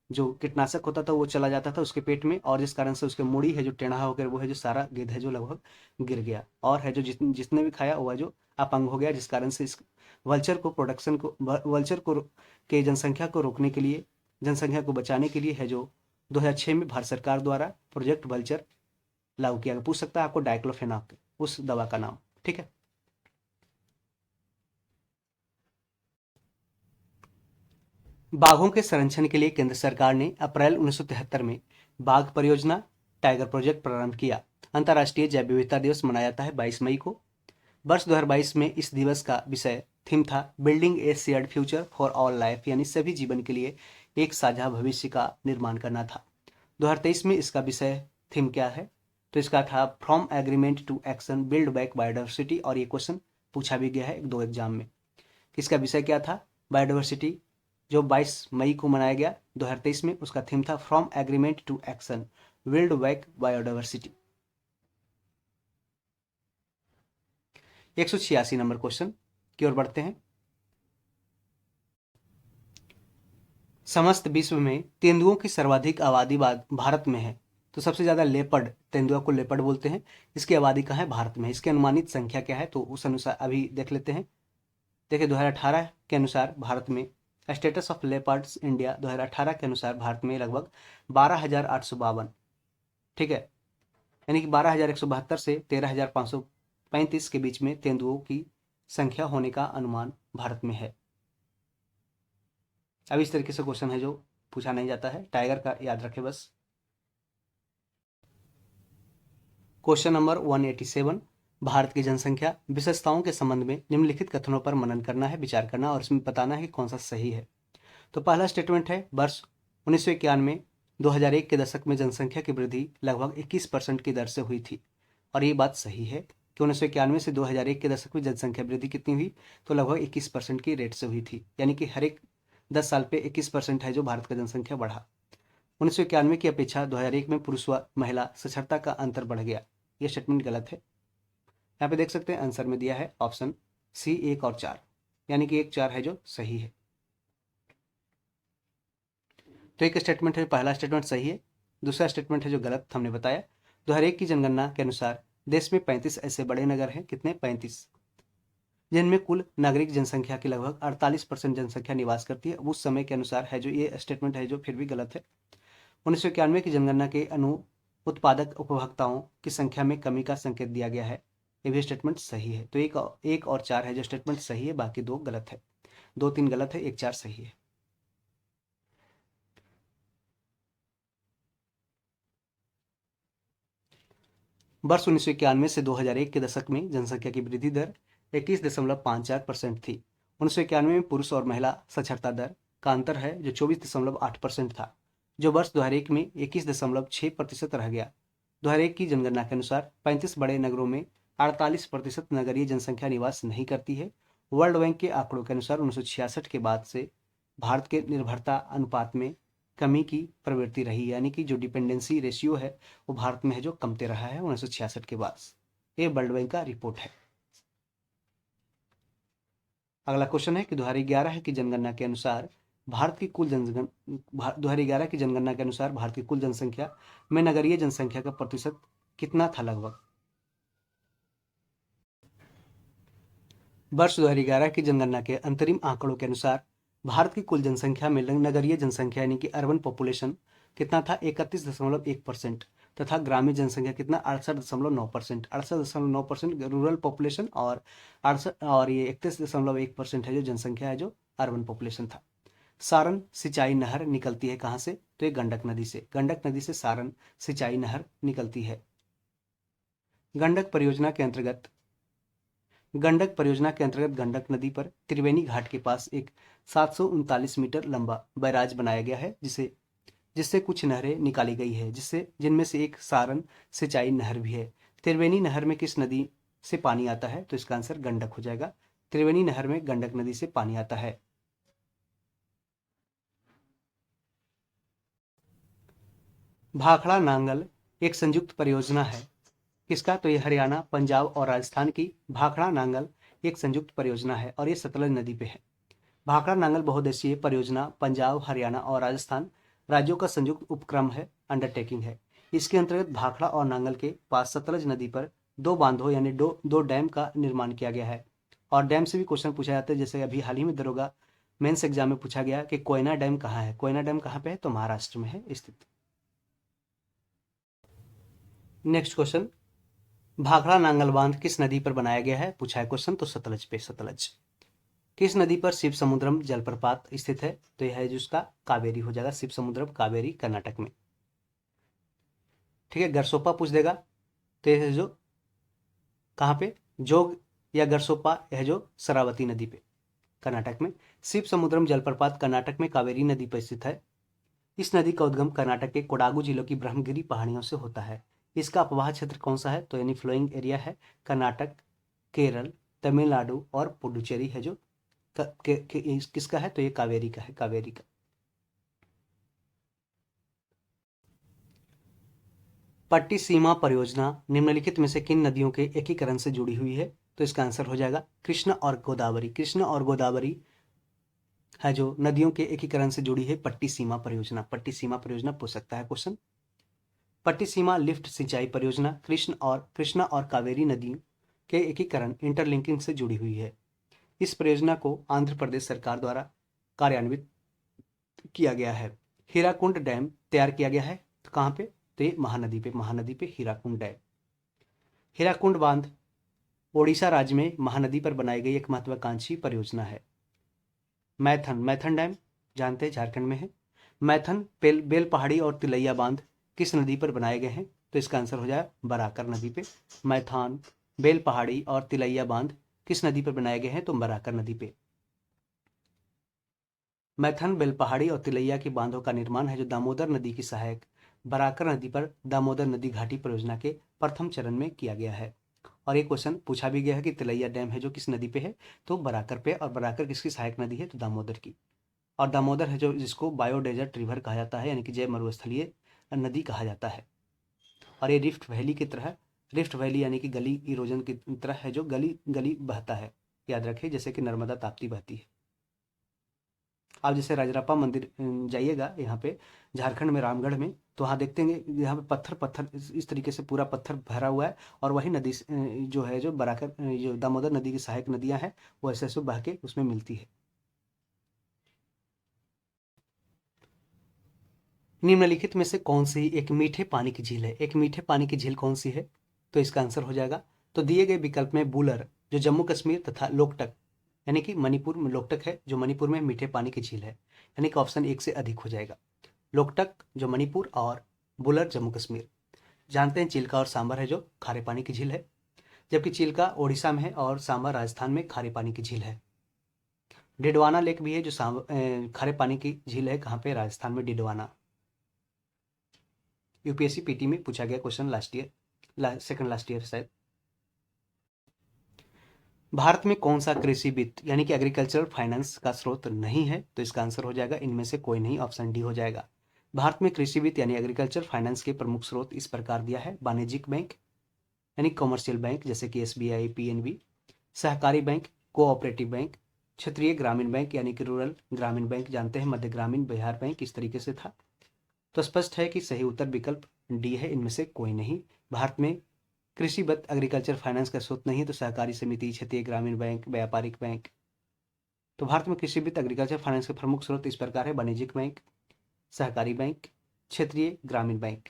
जो कीटनाशक होता था वो चला जाता था उसके पेट में, और जिस कारण से उसके मूड़ी है जो टेढ़ा होकर वो है जो सारा गिद्ध है जो लगभग गिर गया, और है जो जिसने भी खाया वो है जो अपंग हो गया, जिस कारण से इस वल्चर को के जनसंख्या को रोकने के लिए, जनसंख्या को बचाने के लिए है जो 2006 में भारत सरकार द्वारा प्रोजेक्ट वल्चर लागू किया गया। पूछ सकता है आपको डाइक्लोफेनाक उस दवा का नाम, ठीक है। बाघों के संरक्षण के लिए केंद्र सरकार ने अप्रैल 1973 में बाघ परियोजना टाइगर प्रोजेक्ट प्रारंभ किया। अंतर्राष्ट्रीय जैव विविधता दिवस मनाया जाता है 22 मई को। वर्ष 2022 में इस दिवस का विषय थीम था building A shared future for all life, यानी सभी जीवन के लिए एक साझा भविष्य का निर्माण करना था। 2023 में इसका विषय थीम क्या है? तो इसका था from agreement to action build back biodiversity, और ये क्वेश्चन पूछा भी गया है 2 एग्जाम में। इसका विषय क्या था? बायोडाइवर्सिटी, जो 22 मई को मनाया गया 2023 में, उसका थीम था from agreement to action build back biodiversity. 186 number question की ओर बढ़ते हैं। समस्त विश्व में तेंदुओं की सर्वाधिक आबादी भारत में है। तो सबसे ज्यादा लेपर्ड, तेंदुआ को लेपर्ड बोलते हैं, इसकी आबादी कहाँ है? भारत में। इसकी अनुमानित संख्या क्या है? तो उस अनुसार अभी देख लेते हैं। देखिए 2018 के अनुसार भारत में स्टेटस ऑफ लेपर्ड्स इंडिया 2018 के अनुसार भारत में लगभग 12,852, ठीक है, यानी कि 12,172 से 13,535 के बीच में तेंदुओं की संख्या होने का अनुमान भारत में है। अब इस तरीके से क्वेश्चन है जो पूछा नहीं जाता है, टाइगर का याद रखें बस। क्वेश्चन नंबर 187, भारत की जनसंख्या विशेषताओं के संबंध में निम्नलिखित कथनों पर मनन करना है, विचार करना और इसमें बताना है कि कौन सा सही है। तो पहला स्टेटमेंट है वर्ष 1991 2001 के दशक में जनसंख्या की वृद्धि लगभग 21% की दर से हुई थी, और ये बात सही है कि 1991 से 2001 के दशक में जनसंख्या वृद्धि कितनी हुई? तो लगभग 21% की रेट से हुई थी, यानी कि हर एक 10 साल पे 21% है जो भारत का जनसंख्या बढ़ा। 1991 की अपेक्षा 2001 में पुरुष व महिला साक्षरता का अंतर बढ़ गया। यह स्टेटमेंट गलत है। यहाँ पे देख सकते हैं आंसर में दिया है ऑप्शन सी 1 और 4, यानी कि 1 4 है जो सही है। तो एक स्टेटमेंट है, पहला स्टेटमेंट सही है। दूसरा स्टेटमेंट है जो गलत हमने बताया। 2001 की जनगणना के अनुसार देश में 35 ऐसे बड़े नगर हैं, कितने? 35, जिनमें कुल नागरिक जनसंख्या की लगभग 48% जनसंख्या निवास करती है। उस समय के अनुसार है जो ये स्टेटमेंट है जो फिर भी गलत है। 1991 की जनगणना के उत्पादक उपभोक्ताओं की संख्या में कमी का संकेत दिया गया है, ये भी स्टेटमेंट सही है। तो एक और 4 है जो स्टेटमेंट सही है, बाकी 2 गलत है। 2 3 गलत है, 1 4 सही है। वर्ष 1991 से 2001 के दशक में जनसंख्या की वृद्धि दर 21.54% थी। 1991 में पुरुष और महिला साक्षरता दर का अंतर है जो 24.8% था, जो वर्ष 2001 में 21.6% रह गया। 2001 की जनगणना के अनुसार 35 बड़े नगरों में 48% नगरीय जनसंख्या निवास नहीं करती है। वर्ल्ड बैंक के आंकड़ों के अनुसार 1966 के बाद से भारत के निर्भरता अनुपात में कमी की प्रवृत्ति रही, यानी कि जो डिपेंडेंसी रेशियो है वो भारत में है जो कमते रहा है 1966 के बाद। ये वर्ल्ड बैंक का रिपोर्ट है। अगला क्वेश्चन है कि 2011 की जनगणना के अनुसार भारत की कुल जनगण 2011 की जनगणना के अनुसार भारत की कुल जनसंख्या में नगरीय जनसंख्या का प्रतिशत कितना था लगभग। वर्ष 2011 की जनगणना के अंतरिम आंकड़ों के अनुसार भारत की कुल जनसंख्या में नगरीय जनसंख्या यानी कि अर्बन पॉपुलेशन कितना था 31.1% तथा ग्रामीण जनसंख्या कितना 68.9%। 68.9% रूरल पॉपुलेशन और 68 और ये 31.1% है जो जनसंख्या है जो अर्बन पॉपुलेशन था। सारण सिंचाई नहर निकलती है कहाँ से, तो ये गंडक नदी से। गंडक नदी से सारण सिंचाई नहर निकलती है। गंडक परियोजना के अंतर्गत गंडक नदी पर त्रिवेणी घाट के पास एक 739 मीटर लंबा बैराज बनाया गया है जिससे कुछ नहरें निकाली गई है, जिनमें से एक सारण सिंचाई नहर भी है। त्रिवेणी नहर में किस नदी से पानी आता है, तो इसका आंसर गंडक हो जाएगा। त्रिवेणी नहर में गंडक नदी से पानी आता है। भाखड़ा नांगल एक संयुक्त परियोजना है किसका, तो ये हरियाणा, पंजाब और राजस्थान की भाखड़ा नांगल एक संयुक्त परियोजना है और ये सतलज नदी पे है। भाखड़ा नांगल बहुउद्देशीय परियोजना पंजाब, हरियाणा और राजस्थान राज्यों का संयुक्त उपक्रम है, अंडरटेकिंग है। इसके अंतर्गत भाखड़ा और नांगल के पास सतलज नदी पर दो बांधों यानी दो डैम का निर्माण किया गया है। और डैम से भी क्वेश्चन पूछा जाता है, जैसे अभी हाल ही में दरोगा मेंस एग्जाम में पूछा गया कि कोयना डैम कहाँ है। कोयना डैम कहाँ पे है, तो महाराष्ट्र में है स्थित। नेक्स्ट क्वेश्चन, भाखड़ा नांगल बांध किस नदी पर बनाया गया है, पूछा है क्वेश्चन, तो सतलज पे। सतलज किस नदी पर शिव समुद्रम जलप्रपात स्थित है, तो यह है जिसका कावेरी हो जाएगा। शिव समुद्रम कावेरी कर्नाटक में। ठीक है, गरसोपा पूछ देगा, तो यह जो कहाँ पे, जोग या गरसोपा, यह जो शरावती नदी पे कर्नाटक में। शिव समुद्रम जलप्रपात कर्नाटक में कावेरी नदी पर स्थित है। इस नदी का उद्गम कर्नाटक के कोडागु जिलों की ब्रह्मगिरी पहाड़ियों से होता है। इसका अपवाह क्षेत्र कौन सा है, तो यानी फ्लोइंग एरिया है कर्नाटक, केरल, तमिलनाडु और पुडुचेरी है जो किसका है, तो ये कावेरी का है, कावेरी का। पट्टी सीमा परियोजना निम्नलिखित में से किन नदियों के एकीकरण से जुड़ी हुई है, तो इसका आंसर हो जाएगा कृष्ण और गोदावरी। कृष्ण और गोदावरी है जो नदियों के एकीकरण से जुड़ी है पट्टी सीमा परियोजना। पट्टी सीमा परियोजना पूछ सकता है क्वेश्चन। पट्टी सीमा लिफ्ट सिंचाई परियोजना कृष्णा और कावेरी नदियों के एकीकरण इंटरलिंकिंग से जुड़ी हुई है। इस परियोजना को आंध्र प्रदेश सरकार द्वारा कार्यान्वित किया गया है। हीराकुंड डैम तैयार किया गया है, तो कहाँ पे, तो ये महानदी पे हीराकुंड डैम। हीराकुंड बांध ओडिशा राज्य में महानदी पर बनाई गई एक महत्वाकांक्षी परियोजना है। मैथन डैम जानते हैं झारखंड में है। मैथन बेल पहाड़ी और तिलैया बांध किस नदी पर बनाए गए हैं, तो इसका आंसर हो जाए बराकर नदी पे। मैथान, बेल पहाड़ी और तिलैया बांध किस नदी पर बनाए गए हैं, तो बराकर नदी पे। मैथन, बेल पहाड़ी और तिलैया के बांधों का निर्माण है जो दामोदर नदी की सहायक बराकर नदी पर दामोदर नदी घाटी परियोजना के प्रथम चरण में किया गया है। और एक क्वेश्चन पूछा भी गया है कि तिलैया डैम है जो किस नदी पे है, तो बराकर पे। और बराकर किसकी सहायक नदी है, तो दामोदर की। और दामोदर है जो जिसको बायोडेजर्ट रिवर कहा जाता है, यानी कि जैव मरुस्थलीय नदी कहा जाता है। और ये रिफ्ट वैली की तरह, रिफ्ट वैली यानी कि गली इरोजन की तरह है जो गली गली बहता है, याद रखिए, जैसे कि नर्मदा ताप्ती बहती है। आप जैसे राजरापा मंदिर जाइएगा यहाँ पे झारखंड में, रामगढ़ में, तो वहाँ देखते हैं यहाँ पे पत्थर पत्थर इस तरीके से पूरा पत्थर भरा हुआ है। और वही नदी जो है जो बराकर जो दामोदर नदी की सहायक नदियाँ हैं वो ऐसे ऐसे बह के उसमें मिलती है। निम्नलिखित में से कौन सी एक मीठे पानी की झील है, एक मीठे पानी की झील कौन सी है, तो इसका आंसर हो जाएगा, तो दिए गए विकल्प में बुलर जो जम्मू कश्मीर तथा लोकटक यानी कि मणिपुर में, लोकटक है जो मणिपुर में मीठे पानी की झील है, यानी कि ऑप्शन 1 से अधिक हो जाएगा। लोकटक जो मणिपुर और बुलर जम्मू कश्मीर। जानते हैं चिल्का और सांबर है जो खारे पानी की झील है, जबकि चिल्का ओडिशा में है और सांबर राजस्थान में खारे पानी की झील है। डिडवाना लेक भी है जो खारे पानी की झील है, कहाँ पे, राजस्थान में डिडवाना। यूपीएससी पीटी में पूछा गया question last year, second last year शायद। भारत में कौन सा कृषि वित्त यानी कि एग्रीकल्चरल फाइनेंस का स्रोत नहीं है, तो इसका आंसर हो जाएगा इनमें से कोई नहीं, ऑप्शन डी हो जाएगा। भारत में कृषि वित्त यानी एग्रीकल्चर फाइनेंस के प्रमुख स्रोत इस प्रकार दिया है: वाणिज्यिक बैंक यानी कॉमर्शियल बैंक जैसे कि एसबीआई, पीएनबी, सहकारी बैंक, कोऑपरेटिव बैंक, क्षेत्रीय ग्रामीण बैंक यानी कि रूरल ग्रामीण बैंक जानते हैं, मध्य ग्रामीण, बिहार बैंक इस तरीके से था। तो स्पष्ट है कि सही उत्तर विकल्प डी है, इनमें से कोई नहीं। भारत में कृषि वित्त एग्रीकल्चर फाइनेंस का स्रोत नहीं है, तो सहकारी समिति, क्षेत्रीय ग्रामीण बैंक, व्यापारिक बैंक। तो भारत में कृषि वित्त एग्रीकल्चर फाइनेंस के प्रमुख स्रोत इस प्रकार है: वाणिज्यिक बैंक, सहकारी बैंक, क्षेत्रीय ग्रामीण बैंक।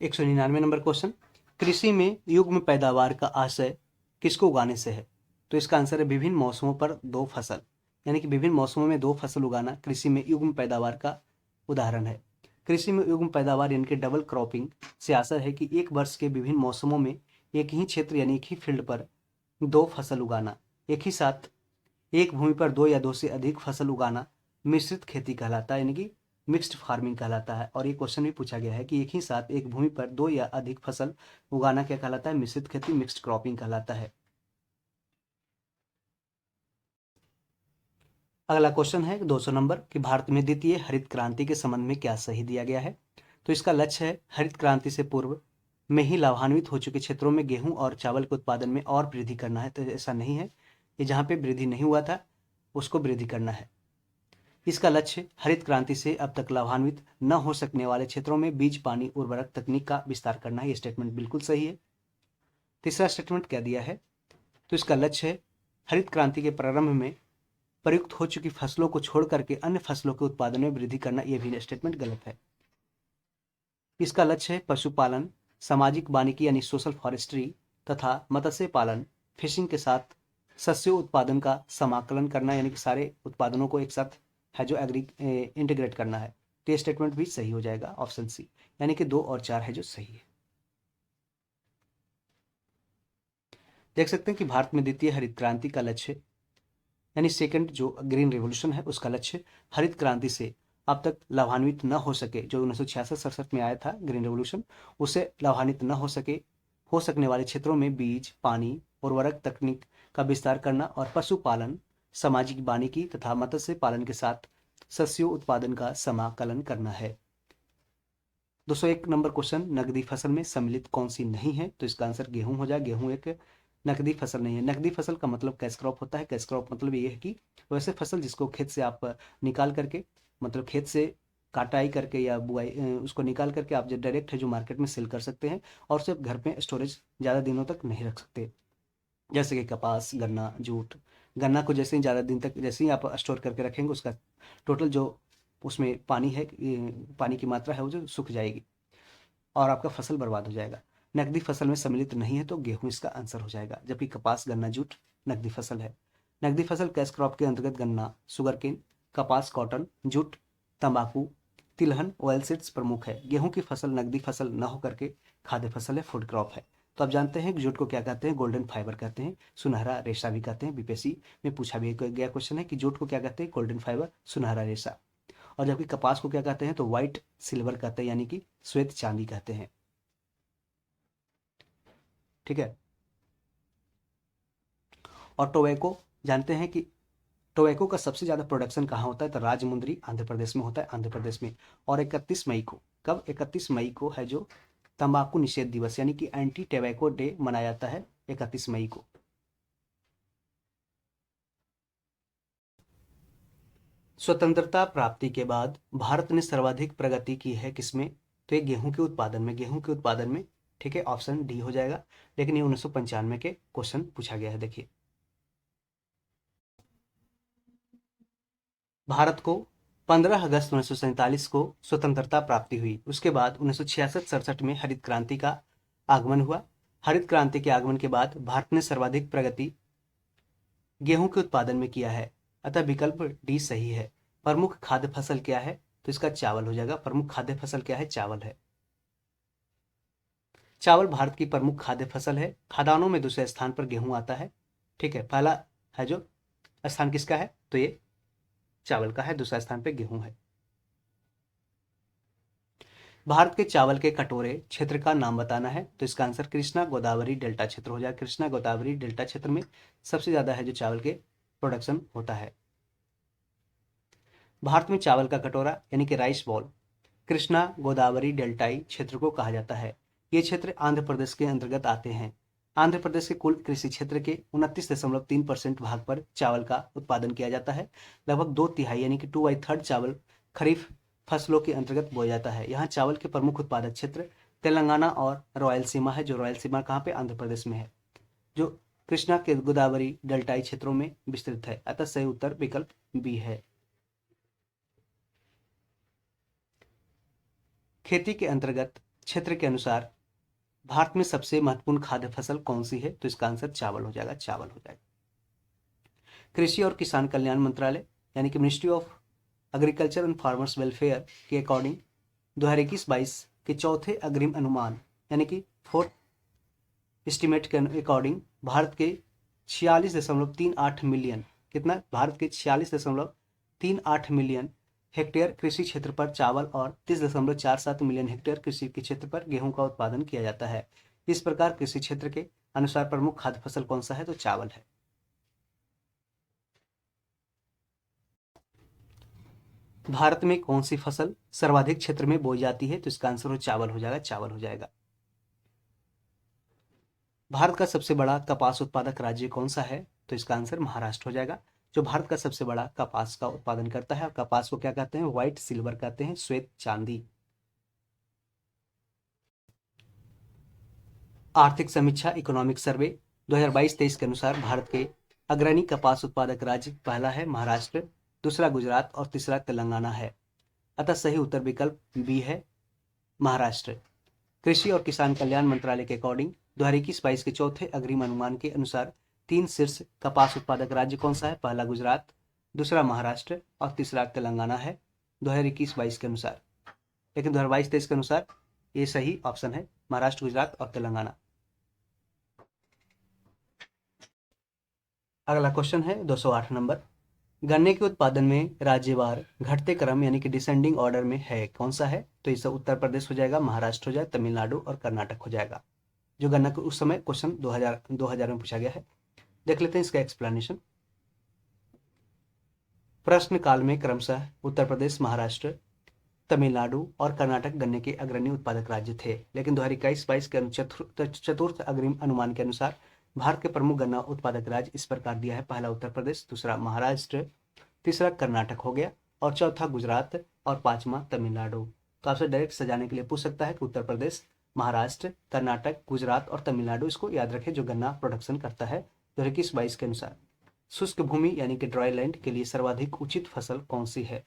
199 नंबर क्वेश्चन, कृषि में युग्म पैदावार का आशय किसको उगाने से है? तो इसका आंसर है विभिन्न मौसमों पर दो फसल, यानी कि विभिन्न मौसमों में दो फसल उगाना कृषि में युग्म पैदावार का उदाहरण है। कृषि में युग्म पैदावार यानी कि डबल क्रॉपिंग से आशय है कि एक वर्ष के विभिन्न मौसमों में एक ही क्षेत्र यानी एक ही फील्ड पर दो फसल उगाना, एक ही साथ एक भूमि पर दो या दो से अधिक फसल उगाना मिश्रित खेती कहलाता है, यानी कि मिक्स्ड फार्मिंग कहलाता है। और ये क्वेश्चन भी पूछा गया है कि एक ही साथ एक भूमि पर दो या अधिक फसल उगाना क्या कहलाता है? मिश्रित खेती, मिक्स्ड क्रॉपिंग कहलाता है। अगला क्वेश्चन है 200 नंबर कि भारत में द्वितीय हरित क्रांति के संबंध में क्या सही दिया गया है? तो इसका लक्ष्य है हरित क्रांति से पूर्व में ही लाभान्वित हो चुके क्षेत्रों में गेहूं और चावल के उत्पादन में और वृद्धि करना है। तो ऐसा नहीं है, ये जहाँ पे वृद्धि नहीं हुआ था उसको वृद्धि करना है। इसका लक्ष्य हरित क्रांति से अब तक लाभान्वित न हो सकने वाले क्षेत्रों में बीज, पानी, उर्वरक तकनीक का विस्तार करना है। ये स्टेटमेंट बिल्कुल सही है। तीसरा स्टेटमेंट क्या दिया है? तो इसका लक्ष्य है हरित क्रांति के प्रारंभ में प्रयुक्त हो चुकी फसलों को छोड़ करके अन्य फसलों के उत्पादन में वृद्धि करना। यह भी स्टेटमेंट गलत है। इसका लक्ष्य है पशुपालन, सामाजिक वानिकी यानी सोशल फॉरेस्ट्री तथा मत्स्य पालन, फिशिंग के साथ शस्यों उत्पादन का समाकलन करना, यानी कि सारे उत्पादनों को एक साथ है जो इंटीग्रेट करना है। तो ये स्टेटमेंट भी सही हो जाएगा, ऑप्शन सी, यानी कि 2 और 4 है जो सही है। देख सकते हैं कि भारत में द्वितीय हरित क्रांति का लक्ष्य यानी सेकंड जो ग्रीन रेवोल्यूशन है उसका लक्ष्य हरित क्रांति से अब तक लाभान्वित न हो सके, जो 1966-67 में आया था ग्रीन रेवोल्यूशन, उससे लाभान्वित न हो सकने वाले क्षेत्रों में बीज, पानी, उर्वरक तकनीक का विस्तार करना और पशुपालन, सामाजिक वानिकी तथा मत्स्य पालन के साथ शस्यों उत्पादन का समाकलन करना है। 201 नंबर क्वेश्चन, नकदी फसल में सम्मिलित कौन सी नहीं है? तो इसका आंसर गेहूं हो जाए। गेहूं एक नकदी फसल नहीं है। नकदी फसल का मतलब कैश क्रॉप होता है। कैश क्रॉप मतलब ये है कि वैसे फसल जिसको खेत से आप निकाल करके, मतलब खेत से काटाई करके या बुआई, उसको निकाल करके आप जो डायरेक्ट है जो मार्केट में सेल कर सकते हैं और सिर्फ घर पे स्टोरेज ज़्यादा दिनों तक नहीं रख सकते, जैसे कि कपास, गन्ना, जूट। गन्ना को जैसे ही ज़्यादा दिन तक जैसे ही आप स्टोर करके रखेंगे उसका टोटल जो उसमें पानी है, पानी की मात्रा है वो जो सूख जाएगी और आपका फसल बर्बाद हो जाएगा। नकदी फसल में सम्मिलित नहीं है तो गेहूं इसका आंसर हो जाएगा, जबकि कपास, गन्ना, जूट नकदी फसल है। नकदी फसल कैश क्रॉप के अंतर्गत गन्ना, शुगरकेन, कपास, कॉटन, जूट, तंबाकू, तिलहन, ऑयल सीड्स प्रमुख है। गेहूं की फसल नकदी फसल न होकर के खाद्य फसल है, फूड क्रॉप है। तो आप जानते हैं कि जूट को क्या कहते हैं? गोल्डन फाइबर कहते हैं, सुनहरा रेशा भी कहते हैं। बीपीएससी में पूछा भी गया क्वेश्चन है कि जूट को क्या कहते हैं? गोल्डन फाइबर, सुनहरा रेशा। और जबकि कपास को क्या कहते हैं? तो व्हाइट सिल्वर कहते हैं, यानी कि श्वेत चांदी कहते हैं। ठीक है। और टोबैको जानते हैं कि टोबैको का सबसे ज़्यादा प्रोडक्शन कहाँ होता है? तो राजमुंदरी, आंध्र प्रदेश में होता है, आंध्र प्रदेश में। और 31 मई को, कब? 31 मई को है जो तंबाकू निषेध दिवस यानी कि एंटी टोबैको डे मनाया जाता है 31 मई को। स्वतंत्रता प्राप्ति के बाद भारत ने सर्वाधिक प्रगति की है किसमें? तो ये गेहूं के उत्पादन में, गेहूं के उत्पादन में। ठीक है, ऑप्शन डी हो जाएगा। लेकिन ये 1995 के क्वेश्चन पूछा गया है। देखिए, भारत को 15 अगस्त 1947 को स्वतंत्रता प्राप्ति हुई। उसके बाद 1966-67 में हरित क्रांति का आगमन हुआ। हरित क्रांति के आगमन के बाद भारत ने सर्वाधिक प्रगति गेहूं के उत्पादन में किया है, अतः विकल्प डी सही है। प्रमुख खाद्य फसल क्या है? तो इसका चावल हो जाएगा। प्रमुख खाद्य फसल क्या है? चावल है। चावल भारत की प्रमुख खाद्य फसल है। खाद्यान्नों में दूसरे स्थान पर गेहूं आता है। ठीक है, पहला है जो स्थान किसका है? तो ये चावल का है, दूसरा स्थान पे गेहूं है। भारत के चावल के कटोरे क्षेत्र का नाम बताना है। तो इसका आंसर कृष्णा गोदावरी डेल्टा क्षेत्र हो जाएगा। कृष्णा गोदावरी डेल्टा क्षेत्र में सबसे ज्यादा है जो चावल के प्रोडक्शन होता है। भारत में चावल का कटोरा यानी कि राइस बॉल कृष्णा गोदावरी डेल्टाई क्षेत्र को कहा जाता है। ये क्षेत्र आंध्र प्रदेश के अंतर्गत आते हैं। आंध्र प्रदेश के कुल कृषि क्षेत्र के 29.3% भाग पर चावल का उत्पादन किया जाता है। लगभग 2/3 यानी कि 2/3 चावल खरीफ फसलों के अंतर्गत बोया जाता है। यहाँ चावल के प्रमुख उत्पादक क्षेत्र तेलंगाना और रायलसीमा है। जो रायलसीमा कहाँ पे? आंध्र प्रदेश में है, जो कृष्णा के गोदावरी डेल्टाई क्षेत्रों में विस्तृत है। अतः सही उत्तर विकल्प बी है। खेती के अंतर्गत क्षेत्र के अनुसार भारत में सबसे महत्वपूर्ण खाद्य फसल कौन सी है? तो इसका आंसर चावल हो जाएगा, चावल हो जाएगा। कृषि और किसान कल्याण मंत्रालय यानी कि ministry of agriculture and farmers welfare के अकॉर्डिंग 2021-22 के चौथे अग्रिम अनुमान यानी कि फोर्थ एस्टिमेट के अकॉर्डिंग भारत के 46.38 मिलियन, कितना? भारत के 46.38 मिलियन हेक्टेयर कृषि क्षेत्र पर चावल और 30.47 मिलियन हेक्टेयर कृषि के क्षेत्र पर गेहूं का उत्पादन किया जाता है। इस प्रकार कृषि क्षेत्र के अनुसार प्रमुख खाद्य फसल कौन सा है? तो चावल है। भारत में कौन सी फसल सर्वाधिक क्षेत्र में बोई जाती है? तो इसका आंसर चावल हो जाएगा, चावल हो जाएगा। भारत का सबसे बड़ा कपास उत्पादक राज्य कौन सा है? तो इसका आंसर महाराष्ट्र हो जाएगा, जो भारत का सबसे बड़ा कपास का उत्पादन करता है। और कपास को क्या कहते हैं? व्हाइट सिल्वर कहते हैं, श्वेत चांदी। आर्थिक समीक्षा इकोनॉमिक सर्वे 2022-23 के अनुसार भारत के अग्रणी कपास उत्पादक राज्य पहला है महाराष्ट्र, दूसरा गुजरात और तीसरा तेलंगाना है। अतः सही उत्तर विकल्प बी है, महाराष्ट्र। कृषि और किसान कल्याण मंत्रालय के अकॉर्डिंग 2021-22 के चौथे अग्रिम अनुमान के अनुसार 3 शीर्ष कपास उत्पादक राज्य कौन सा है? पहला गुजरात, दूसरा महाराष्ट्र और तीसरा तेलंगाना है 2021-22 के अनुसार। लेकिन 2022-23 के अनुसार ये सही ऑप्शन है, महाराष्ट्र, गुजरात और तेलंगाना। अगला क्वेश्चन है 208 नंबर। गन्ने के उत्पादन में राज्यवार घटते क्रम यानी कि डिसेंडिंग ऑर्डर में है, कौन सा है? तो इस उत्तर प्रदेश हो जाएगा, महाराष्ट्र हो जाएगा, तमिलनाडु और कर्नाटक हो जाएगा। जो गन्ना उस समय क्वेश्चन 2000 में पूछा गया है। देख लेते हैं इसका एक्सप्लेनेशन। प्रश्न काल में क्रमशः उत्तर प्रदेश, महाराष्ट्र, तमिलनाडु और कर्नाटक गन्ने के अग्रणी उत्पादक राज्य थे। लेकिन 2021-22 के चतुर्थ अग्रिम अनुमान के अनुसार भारत के प्रमुख गन्ना उत्पादक राज्य इस प्रकार दिया है: पहला उत्तर प्रदेश, दूसरा महाराष्ट्र, तीसरा कर्नाटक हो गया और चौथा गुजरात और पांचवा तमिलनाडु। तो आपसे डायरेक्ट सजाने के लिए पूछ सकता है कि उत्तर प्रदेश, महाराष्ट्र, कर्नाटक, गुजरात और तमिलनाडु, इसको याद रखें, जो गन्ना प्रोडक्शन करता है 2021-22 के अनुसार। शुष्क भूमि यानी कि ड्राई लैंड के लिए सर्वाधिक उचित फसल कौन सी है?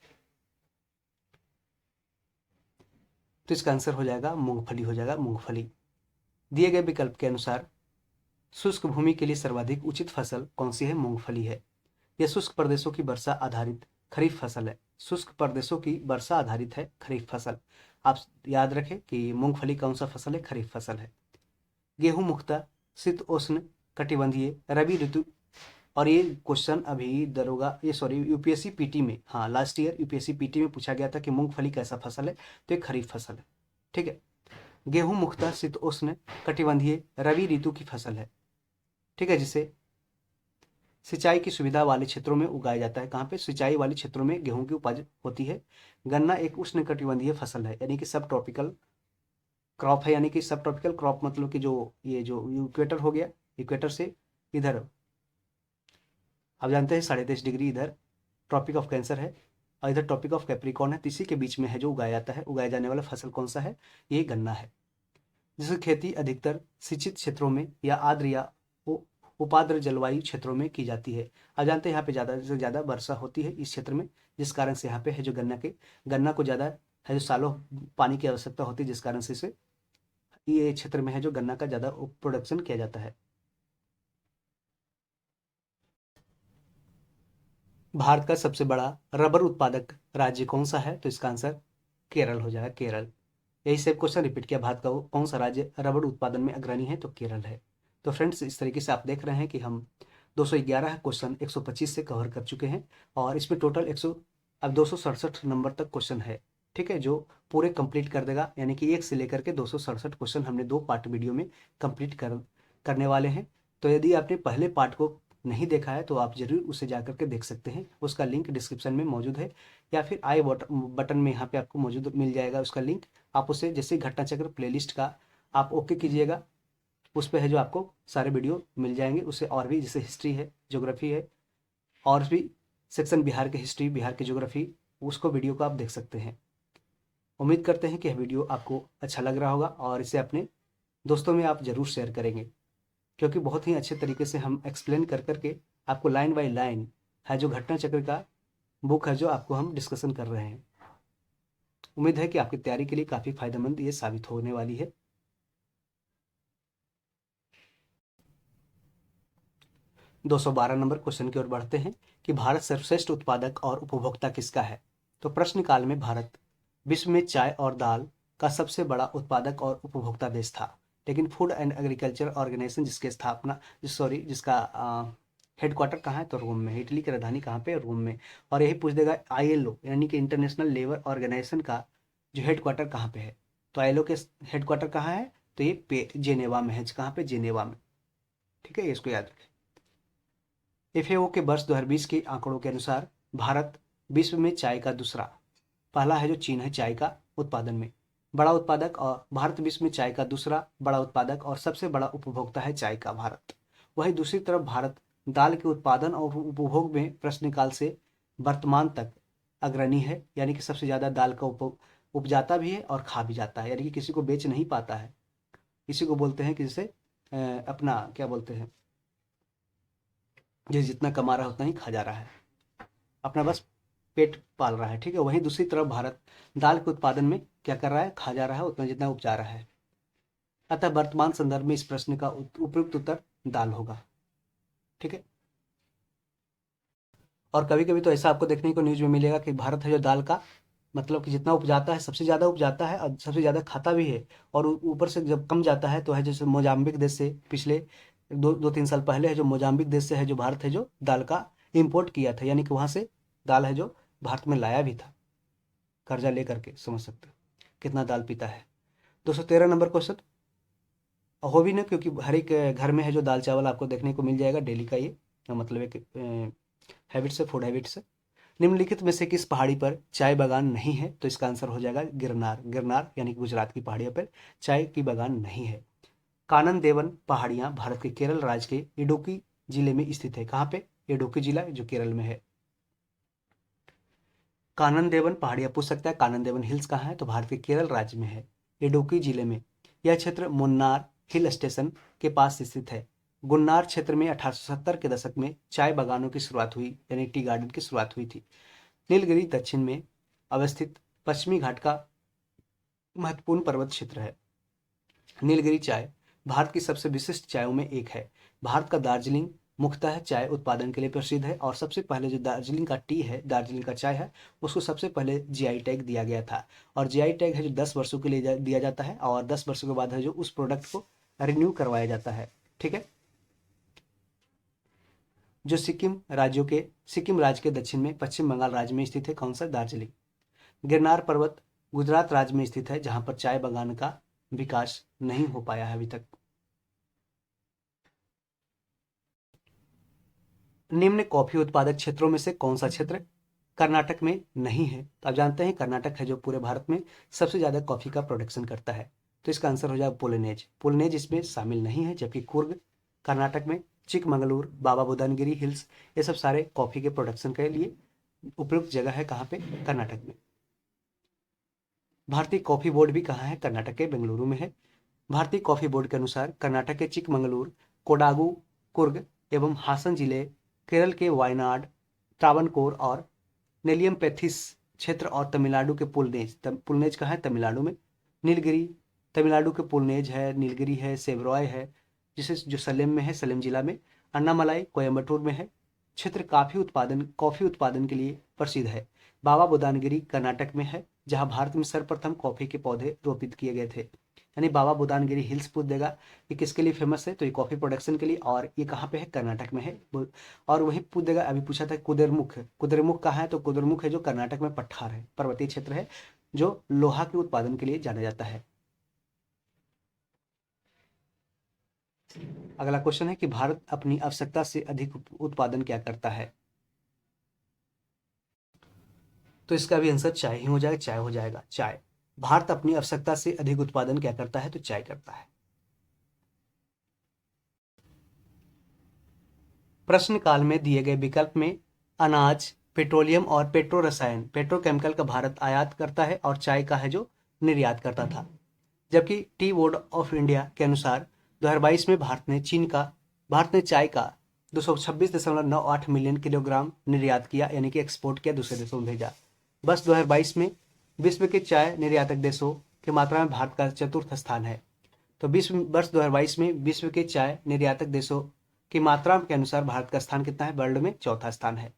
तो इसका आंसर हो जाएगा मूंगफली हो जाएगा, मूंगफली। दिए गए विकल्प के अनुसार शुष्क भूमि के लिए सर्वाधिक उचित फसल कौन सी है? मूंगफली है। यह शुष्क प्रदेशों की वर्षा आधारित खरीफ फसल है। शुष्क प्रदेशों की वर्षा आधारित है खरीफ फसल। आप याद रखें कि मूंगफली कौन सा फसल है? खरीफ फसल है। गेहूं मुख्यतः शीतोष्ण कटिबंधीय रबी ऋतु, और ये क्वेश्चन अभी यूपीएससी पीटी में, हाँ लास्ट ईयर यूपीएससी पीटी में पूछा गया था कि मूंगफली कैसा फसल है, तो ये खरीफ फसल है। ठीक है, गेहूं मुख्यतः शीतोष्ण कटिबंधीय रबी ऋतु की फसल है। ठीक है, जिसे सिंचाई की सुविधा वाले क्षेत्रों में उगाया जाता है। कहाँ पे? सिंचाई वाले क्षेत्रों में गेहूं की उपज होती है। गन्ना एक उष्ण कटिबंधीय फसल है, यानी कि सब ट्रॉपिकल क्रॉप है। यानी कि सब ट्रॉपिकल क्रॉप मतलब कि जो इक्वेटर हो गया, इक्वेटर से इधर आप जानते हैं 23.5 डिग्री इधर ट्रॉपिक ऑफ कैंसर है और इधर ट्रॉपिक ऑफ कैप्रिकॉर्न है, इसी के बीच में है जो उगाया जाता है। उगाया जाने वाला फसल कौन सा है? ये गन्ना है, जिसकी खेती अधिकतर सिंचित क्षेत्रों में या आर्द्र या उपाद्र जलवायु क्षेत्रों में की जाती है। आप जानते हैं यहाँ पे ज़्यादा से ज़्यादा वर्षा होती है इस क्षेत्र में, जिस कारण से यहाँ पे है जो गन्ना को ज़्यादा है, जो सालों पानी की आवश्यकता होती है, जिस कारण से इसे ये क्षेत्र में है जो गन्ना का ज़्यादा प्रोडक्शन किया जाता है। भारत का सबसे बड़ा रबर उत्पादक राज्य कौन सा है? तो इसका आंसर केरल हो जाएगा, केरल। यही सेम क्वेश्चन रिपीट किया, भारत का कौन सा राज्य रबर उत्पादन में अग्रणी है? तो केरल है। तो फ्रेंड्स, इस तरीके से आप देख रहे हैं कि हम 211 क्वेश्चन 125 से कवर कर चुके हैं और इसमें टोटल 267 नंबर तक क्वेश्चन है। ठीक है, जो पूरे कंप्लीट कर देगा, यानी कि 1 से लेकर के 267 क्वेश्चन हमने 2 पार्ट वीडियो में कंप्लीट करने वाले हैं। तो यदि आपने पहले पार्ट को नहीं देखा है तो आप जरूर उसे जाकर के देख सकते हैं। उसका लिंक डिस्क्रिप्शन में मौजूद है या फिर आई बटन में यहाँ पे आपको मौजूद मिल जाएगा उसका लिंक। आप उसे जैसे घटना चक्र प्लेलिस्ट का आप ओके कीजिएगा, उस पर है जो आपको सारे वीडियो मिल जाएंगे। उससे और भी जैसे हिस्ट्री है, ज्योग्राफी है, और भी सेक्शन बिहार के हिस्ट्री, बिहार की ज्योग्राफी, उसको वीडियो को आप देख सकते हैं। उम्मीद करते हैं कि यह वीडियो आपको अच्छा लग रहा होगा और इसे अपने दोस्तों में आप ज़रूर शेयर करेंगे, क्योंकि बहुत ही अच्छे तरीके से हम एक्सप्लेन कर करके आपको लाइन बाय लाइन है जो घटना चक्र का बुक है जो आपको हम डिस्कशन कर रहे हैं। उम्मीद है कि आपकी तैयारी के लिए काफ़ी फायदेमंद ये साबित होने वाली है। 212 नंबर क्वेश्चन की ओर बढ़ते हैं कि भारत सर्वश्रेष्ठ उत्पादक और उपभोक्ता किसका है। तो प्रश्नकाल में भारत विश्व में चाय और दाल का सबसे बड़ा उत्पादक और उपभोक्ता देश था, लेकिन फूड एंड एग्रीकल्चर ऑर्गेनाइजेशन जिसकी स्थापना जिसका हेडक्वार्टर कहाँ है तो रोम में है। इटली की राजधानी कहाँ पे, रोम में। और यही पूछ देगा ILO यानी कि इंटरनेशनल लेबर ऑर्गेनाइजेशन का जो हेडक्वार्टर कहाँ पे है। तो ILO के हेडक्वार्टर कहाँ है, तो ये जेनेवा में है। कहाँ पे, जेनेवा में। ठीक है, इसको याद रखें। FAO के वर्ष 2020 के आंकड़ों के अनुसार भारत विश्व में चाय का दूसरा, पहला है जो चीन है चाय का उत्पादन में बड़ा उत्पादक, और भारत विश्व में चाय का दूसरा बड़ा उत्पादक और सबसे बड़ा उपभोक्ता है चाय का भारत। वहीं दूसरी तरफ भारत दाल के उत्पादन और उपभोग में प्रश्नकाल से वर्तमान तक अग्रणी है, यानी कि सबसे ज़्यादा दाल का उपजाता भी है और खा भी जाता है, यानी कि किसी को बेच नहीं पाता है। इसी को बोलते हैं कि जैसे अपना क्या बोलते हैं, जिस जितना कमा रहा है उतना ही खा जा रहा है, अपना बस पेट पाल रहा है। ठीक है, वहीं दूसरी तरफ भारत दाल के उत्पादन में क्या कर रहा है, खा जा रहा है उतना जितना उपजा रहा है। अतः वर्तमान संदर्भ में इस प्रश्न का उपयुक्त उत्तर दाल होगा। ठीक है, और कभी कभी तो ऐसा आपको देखने को न्यूज में मिलेगा कि भारत है जो दाल का मतलब कि जितना उपजाता है, सबसे ज़्यादा उपजाता है और सबसे ज़्यादा खाता भी है, और ऊपर से जब कम जाता है तो है जैसे मोजाम्बिक देश से पिछले 2-3 साल पहले है जो मोजाम्बिक देश से है जो भारत है जो दाल का इम्पोर्ट किया था, यानी कि वहाँ से दाल है जो भारत में लाया भी था कर्जा लेकर के। समझ सकते हो कितना दाल पीता है। 213 नंबर क्वेश्चन हो भी ना, क्योंकि हर एक घर में है जो दाल चावल आपको देखने को मिल जाएगा डेली का, ये मतलब एक हैबिट्स है, फूड हैबिट्स है। निम्नलिखित में से किस पहाड़ी पर चाय बागान नहीं है, तो इसका आंसर हो जाएगा गिरनार। गिरनार यानी कि गुजरात की पहाड़ियों पर चाय की बागान नहीं है। कानन देवन पहाड़ियां भारत के केरल राज्य के इडुक्की जिले में स्थित है। कहाँ पे, इडुक्की जिला जो केरल में है। कानन देवन पहाड़ियां पूछ सकता है, कानन देवन हिल्स कहाँ है, तो भारत के केरल राज्य में है, इडुक्की जिले में। यह क्षेत्र मुन्नार हिल स्टेशन के पास स्थित है। गुन्नार क्षेत्र में 1870 के दशक में चाय बागानों की शुरुआत हुई, यानी टी गार्डन की शुरुआत हुई थी। नीलगिरी दक्षिण में अवस्थित पश्चिमी घाट का महत्वपूर्ण पर्वत क्षेत्र है। नीलगिरी चाय भारत की सबसे विशिष्ट चायों में एक है। भारत का दार्जिलिंग मुख्यतः चाय उत्पादन के लिए प्रसिद्ध है, और सबसे पहले जो दार्जिलिंग का टी है, दार्जिलिंग का चाय है, उसको सबसे पहले GI टैग दिया गया था। और GI टैग है जो 10 वर्षों के लिए दिया जाता है, और 10 वर्षों के बाद है जो उस प्रोडक्ट को रिन्यू करवाया जाता है। ठीक है, जो सिक्किम राज्य के दक्षिण में पश्चिम बंगाल राज्य में स्थित है। कौन सा, दार्जिलिंग। गिरनार पर्वत गुजरात राज्य में स्थित है, जहां पर चाय बागान का विकास नहीं हो पाया है अभी तक। निम्न कॉफी उत्पादक क्षेत्रों में से कौन सा क्षेत्र कर्नाटक में नहीं है। तो आप जानते हैं कर्नाटक है जो पूरे भारत में सबसे ज्यादा कॉफी का प्रोडक्शन करता है, तो इसका आंसर हो जाएगा पोलिनेज। पोलिनेज इसमें शामिल नहीं है, जबकि कुर्ग कर्नाटक में, चिकमंगलूर, बाबा बुदानगिरी हिल्स, ये सब सारे कॉफी के प्रोडक्शन के लिए उपयुक्त जगह है। कहाँ पे, कर्नाटक में। भारतीय कॉफी बोर्ड भी कहाँ है, कर्नाटक के बेंगलुरु में है। भारतीय कॉफी बोर्ड के अनुसार कर्नाटक के चिकमंगलूर, कोडागु, कुर्ग एवं हासन जिले, केरल के वायनाड, त्रावणकोर और नेलियम पैथिस क्षेत्र, और तमिलनाडु के पुलनेज। पुलनेज कहाँ है, तमिलनाडु में। नीलगिरी तमिलनाडु के पुलनेज है, नीलगिरी है, सेवरॉय है, जिसे जो सलेम में है, सलेम जिला में। अन्नामलाई कोयम्बटूर में है। क्षेत्र कॉफी उत्पादन के लिए प्रसिद्ध है। बाबा बुदानगिरी कर्नाटक में है, जहां भारत में सर्वप्रथम कॉफी के पौधे रोपित किए गए थे। यानी बाबा बुदानगिरी हिल्स पूछ देगा कि किसके लिए फेमस है, तो ये कॉफी प्रोडक्शन के लिए, और ये कहाँ पे है, कर्नाटक में है। और वही पूछ देगा, अभी पूछा था कुद्रेमुख, कुद्रेमुख कहाँ है, तो कुद्रेमुख है जो कर्नाटक में पठार है, पर्वतीय क्षेत्र है, जो लोहा के उत्पादन के लिए जाना जाता है। अगला क्वेश्चन है कि भारत अपनी आवश्यकता से अधिक उत्पादन क्या करता है? तो इसका भी आंसर चाय ही हो जाएगा, चाय हो जाएगा, चाय। भारत अपनी आवश्यकता से अधिक उत्पादन क्या करता है? तो चाय करता है। प्रश्न काल में दिए गए विकल्प में अनाज, पेट्रोलियम और पेट्रो रसायन, पेट्रोकेमिकल का भारत आयात करता है और चाय का है जो निर्यात करता था। जबकि टी बोर्ड ऑफ इंडिया के अनुसार 2022 में भारत ने चाय का 226.98 मिलियन किलोग्राम निर्यात किया, यानी कि एक्सपोर्ट किया, दूसरे देशों में भेजा। बस 2022 में विश्व के चाय निर्यातक देशों की मात्रा में भारत का चतुर्थ स्थान है। तो वर्ष 2022 में विश्व के चाय निर्यातक देशों की मात्रा के अनुसार भारत का स्थान कितना है? वर्ल्ड में चौथा स्थान है।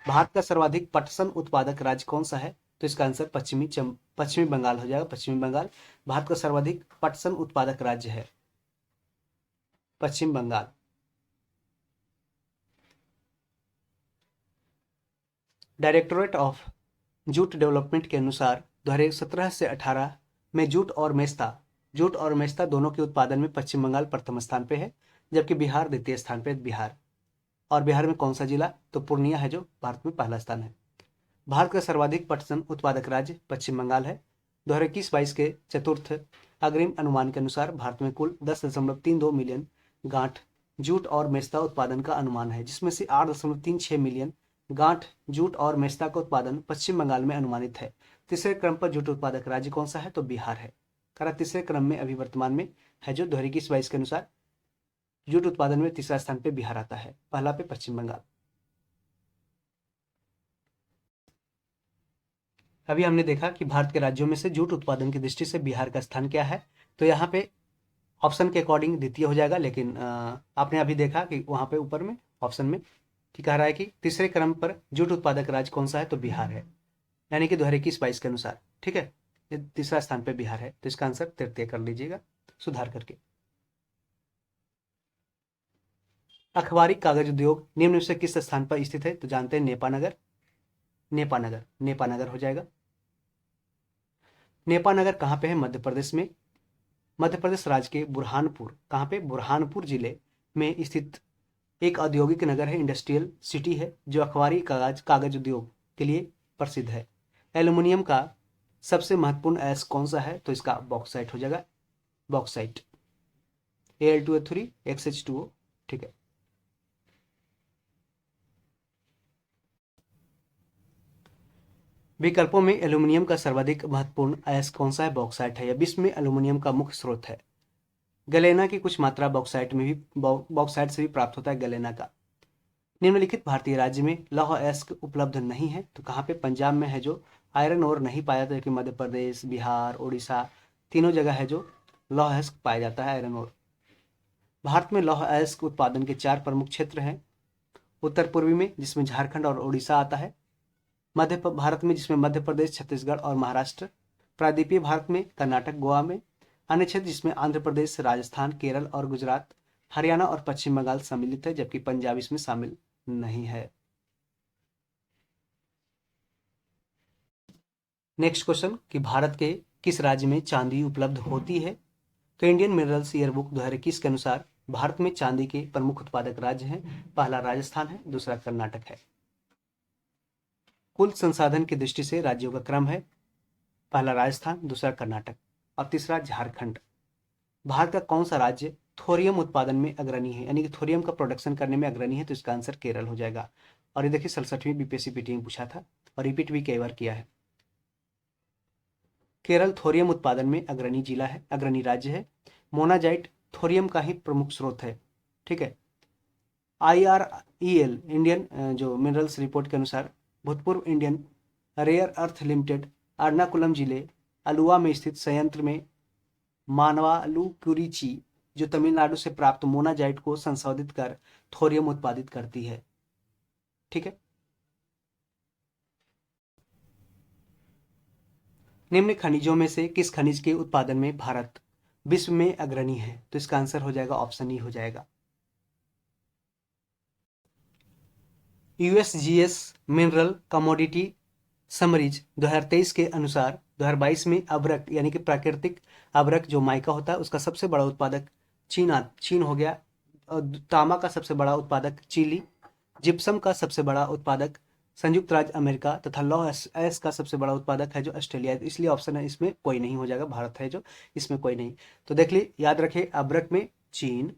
भारत का सर्वाधिक पटसन उत्पादक राज्य कौन सा है? तो इसका आंसर पश्चिमी बंगाल हो जाएगा, पश्चिमी बंगाल। भारत का सर्वाधिक पटसन उत्पादक राज्य है Paschim Bengal. Directorate of jute development के अनुसार 2017 से 18 में जूट और मेस्ता दोनों के उत्पादन में पश्चिम बंगाल प्रथम स्थान पे है, जबकि बिहार द्वितीय स्थान पे। और बिहार में कौन सा जिला? तो पूर्णिया है जो भारत में पहला स्थान है। भारत का सर्वाधिक पटसन उत्पादक राज्य पश्चिम बंगाल है। 2021-22 के चतुर्थ अग्रिम अनुमान के अनुसार भारत में कुल 10.32 मिलियन गांठ जूट और मेस्ता उत्पादन का अनुमान है, जिसमें से 8.36 मिलियन गांठ जूट और मेस्ता का उत्पादन पश्चिम बंगाल में अनुमानित है। तीसरे क्रम पर जूट उत्पादक राज्य कौन सा है? तो बिहार है। करा तीसरे क्रम में अभी वर्तमान में है जो 2021-22 के अनुसार जूट उत्पादन में तीसरा स्थान पे बिहार आता है, पहला पे पश्चिम बंगाल। अभी हमने देखा कि भारत के राज्यों में से जूट उत्पादन की दृष्टि से बिहार का स्थान क्या है। तो यहाँ पे ऑप्शन के अकॉर्डिंग द्वितीय हो जाएगा, लेकिन आपने अभी देखा कि वहां पे ऊपर में ऑप्शन में कि कह रहा है कि तीसरे क्रम पर जूट उत्पादक राज्य कौन सा है? तो बिहार है, यानी कि 2021-22 के अनुसार। ठीक है, ये तीसरा स्थान पे बिहार है, तो इसका आंसर तृतीय कर लीजिएगा सुधार करके। अखबारी कागज उद्योग निम्न में से किस स्थान पर स्थित है? तो जानते हैं नेपानगर हो जाएगा। नेपानगर कहाँ पे है? मध्य प्रदेश में। मध्य प्रदेश राज्य के बुरहानपुर, कहाँ पे? बुरहानपुर जिले में स्थित एक औद्योगिक नगर है, इंडस्ट्रियल सिटी है, जो अखबारी कागज उद्योग के लिए प्रसिद्ध है। एल्युमिनियम का सबसे महत्वपूर्ण अयस्क कौन सा है? तो इसका बॉक्साइट हो जाएगा, बॉक्साइट, Al2O3 XH2O। ठीक है, विकल्पों में एल्यूमिनियम का सर्वाधिक महत्वपूर्ण अयस्क कौन सा है? बॉक्साइट है। यह विश्व में एल्यूमिनियम का मुख्य स्रोत है। गलेना की कुछ मात्रा बॉक्साइट से भी प्राप्त होता है, गलेना का। निम्नलिखित भारतीय राज्य में लौह अयस्क उपलब्ध नहीं है, तो कहाँ पे? पंजाब में है जो आयरन और नहीं पाया जाता, जबकि मध्य प्रदेश, बिहार, उड़ीसा तीनों जगह है जो लौह अयस्क पाया जाता है, आयरन और। भारत में लौह अयस्क उत्पादन के 4 प्रमुख क्षेत्र हैं। उत्तर पूर्वी में, जिसमें झारखंड और उड़ीसा आता है। मध्य भारत में, जिसमें मध्य प्रदेश, छत्तीसगढ़ और महाराष्ट्र। प्रायद्वीपीय भारत में कर्नाटक, गोवा में। अन्य क्षेत्र जिसमें आंध्र प्रदेश, राजस्थान, केरल और गुजरात, हरियाणा और पश्चिम बंगाल सम्मिलित है, जबकि पंजाब इसमें शामिल नहीं है। नेक्स्ट क्वेश्चन कि भारत के किस राज्य में चांदी उपलब्ध होती है? तो इंडियन मिनरल्स ईयरबुक 2021 के अनुसार भारत में चांदी के प्रमुख उत्पादक राज्य हैं। पहला राजस्थान है, दूसरा कर्नाटक है। कुल संसाधन की दृष्टि से राज्यों का क्रम है, पहला राजस्थान, दूसरा कर्नाटक और तीसरा झारखंड। भारत का कौन सा राज्य थोरियम उत्पादन में अग्रणी है, यानी कि थोरियम का प्रोडक्शन करने में अग्रणी है? तो इसका आंसर केरल हो जाएगा। और ये देखिए 67वीं बीपीएससी पीटी में पूछा था और रिपीट भी कई बार किया है। केरल थोरियम उत्पादन में अग्रणी राज्य है। मोनाजाइट थोरियम का ही प्रमुख स्रोत है। ठीक है, IREL इंडियन जो मिनरल्स रिपोर्ट के अनुसार भूतपूर्व Indian rare earth limited Ernakulam जिले अलुवा में स्थित संयंत्र में मानवालुकुरिची, जो तमिलनाडु से प्राप्त मोनाजाइट को संशोधित कर थोरियम उत्पादित करती है। ठीक है, निम्न खनिजों में से किस खनिज के उत्पादन में भारत विश्व में अग्रणी है? तो इसका आंसर हो जाएगा ऑप्शन ई हो जाएगा। USGS मिनरल कमोडिटी समरीज 2023 के अनुसार 2022 में अभ्रक, यानी कि प्राकृतिक अभ्रक जो माइका होता है, उसका सबसे बड़ा उत्पादक चीन हो गया। तांबा का सबसे बड़ा उत्पादक चिली। जिप्सम का सबसे बड़ा उत्पादक संयुक्त राज्य अमेरिका तथा लौह एस का सबसे बड़ा उत्पादक है जो ऑस्ट्रेलिया है। इसलिए ऑप्शन है इसमें कोई नहीं हो जाएगा, भारत है जो इसमें कोई नहीं। तो देख ली, याद रखिए, अब्रक में चीन,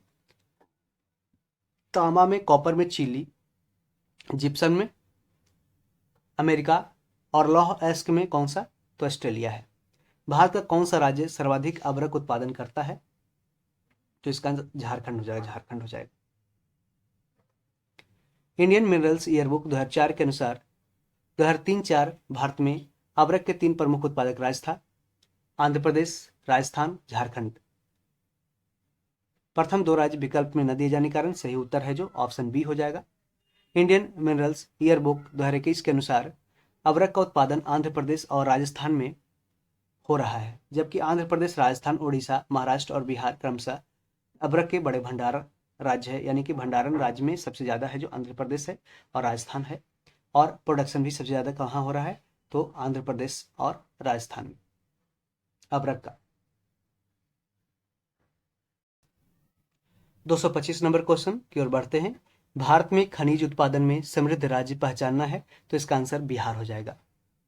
तांबा में कॉपर में चिली, जिप्सम में अमेरिका और लौह एस्क में कौन सा, तो ऑस्ट्रेलिया है। भारत का कौन सा राज्य सर्वाधिक अब्रक उत्पादन करता है, तो इसका आंसर झारखंड हो जाएगा, झारखंड हो जाएगा। इंडियन मिनरल्स ईयरबुक 2004 के अनुसार 2003-04 भारत में अब्रक के 3 प्रमुख उत्पादक राज्य था, आंध्र प्रदेश, राजस्थान, झारखंड। प्रथम 2 राज्य विकल्प में न दिए जाने के कारण सही उत्तर है जो ऑप्शन बी हो जाएगा। इंडियन मिनरल्स ईयरबुक 2021 के अनुसार अब्रक का उत्पादन आंध्र प्रदेश और राजस्थान में हो रहा है, जबकि आंध्र प्रदेश, राजस्थान, उड़ीसा, महाराष्ट्र और बिहार क्रमशः अब्रक के बड़े भंडार राज्य है। यानी कि भंडारण राज्य में सबसे ज़्यादा है जो आंध्र प्रदेश है और राजस्थान है, और प्रोडक्शन भी सबसे ज़्यादा कहाँ हो रहा है, तो आंध्र प्रदेश और राजस्थान में अब्रक का। 225 नंबर क्वेश्चन की ओर बढ़ते हैं। भारत में खनिज उत्पादन में समृद्ध राज्य पहचानना है, तो इसका आंसर बिहार हो जाएगा।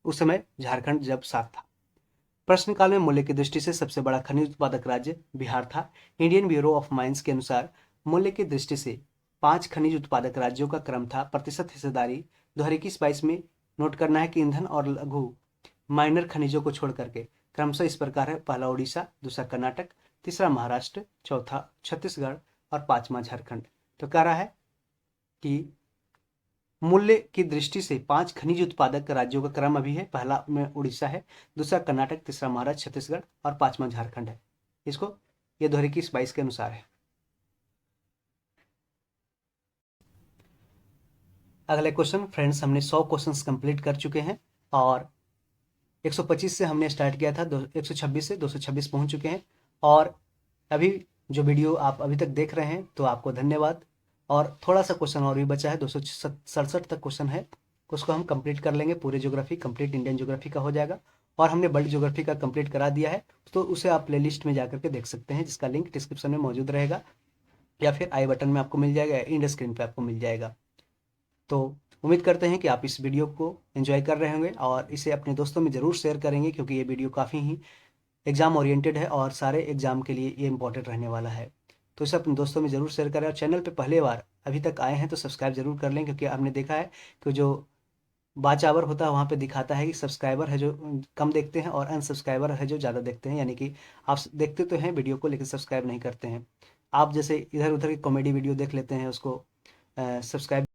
उस समय झारखंड जब साथ था। प्रश्नकाल में मूल्य की दृष्टि से सबसे बड़ा खनिज उत्पादक राज्य बिहार था। इंडियन ब्यूरो ऑफ माइंस के अनुसार मूल्य की दृष्टि से 5 खनिज उत्पादक राज्यों का क्रम था। प्रतिशत हिस्सेदारी 2021-22 में नोट करना है कि ईंधन और लघु माइनर खनिजों को छोड़ करके क्रमशः इस प्रकार है। पहला उड़ीसा, दूसरा कर्नाटक, तीसरा महाराष्ट्र, चौथा छत्तीसगढ़ और 5वां झारखंड। तो कह रहा है कि मूल्य की दृष्टि से 5 खनिज उत्पादक राज्यों का क्रम अभी है। पहला में उड़ीसा है, दूसरा कर्नाटक, तीसरा महाराष्ट्र, छत्तीसगढ़ और 5वां झारखंड है। इसको ये 2021-22 के अनुसार है। अगले क्वेश्चन फ्रेंड्स, हमने 100 क्वेश्चंस कंप्लीट कर चुके हैं और 125 से हमने स्टार्ट किया था, 126 से 226 पहुंच चुके हैं। और अभी जो वीडियो आप अभी तक देख रहे हैं तो आपको धन्यवाद। और थोड़ा सा क्वेश्चन और भी बचा है, 267 तक क्वेश्चन है, उसको हम कंप्लीट कर लेंगे। पूरे ज्योग्राफी कंप्लीट इंडियन ज्योग्राफी का हो जाएगा। और हमने वर्ल्ड ज्योग्राफी का कंप्लीट करा दिया है, तो उसे आप प्लेलिस्ट में जाकर के देख सकते हैं, जिसका लिंक डिस्क्रिप्शन में मौजूद रहेगा या फिर आई बटन में आपको मिल जाएगा, इंड स्क्रीन पे आपको मिल जाएगा। तो उम्मीद करते हैं कि आप इस वीडियो को एंजॉय कर रहे होंगे और इसे अपने दोस्तों में ज़रूर शेयर करेंगे, क्योंकि ये वीडियो काफ़ी ही एग्जाम ओरिएंटेड है और सारे एग्जाम के लिए ये इंपॉर्टेंट रहने वाला है। तो इसे अपने दोस्तों में ज़रूर शेयर करें और चैनल पे पहले बार अभी तक आए हैं तो सब्सक्राइब जरूर कर लें, क्योंकि हमने देखा है कि जो बाच आवर होता है वहाँ पे दिखाता है कि सब्सक्राइबर है जो कम देखते हैं और अनसब्सक्राइबर है जो ज़्यादा देखते हैं। यानी कि आप देखते तो हैं वीडियो को लेकिन सब्सक्राइब नहीं करते हैं। आप जैसे इधर उधर की कॉमेडी वीडियो देख लेते हैं, उसको सब्सक्राइब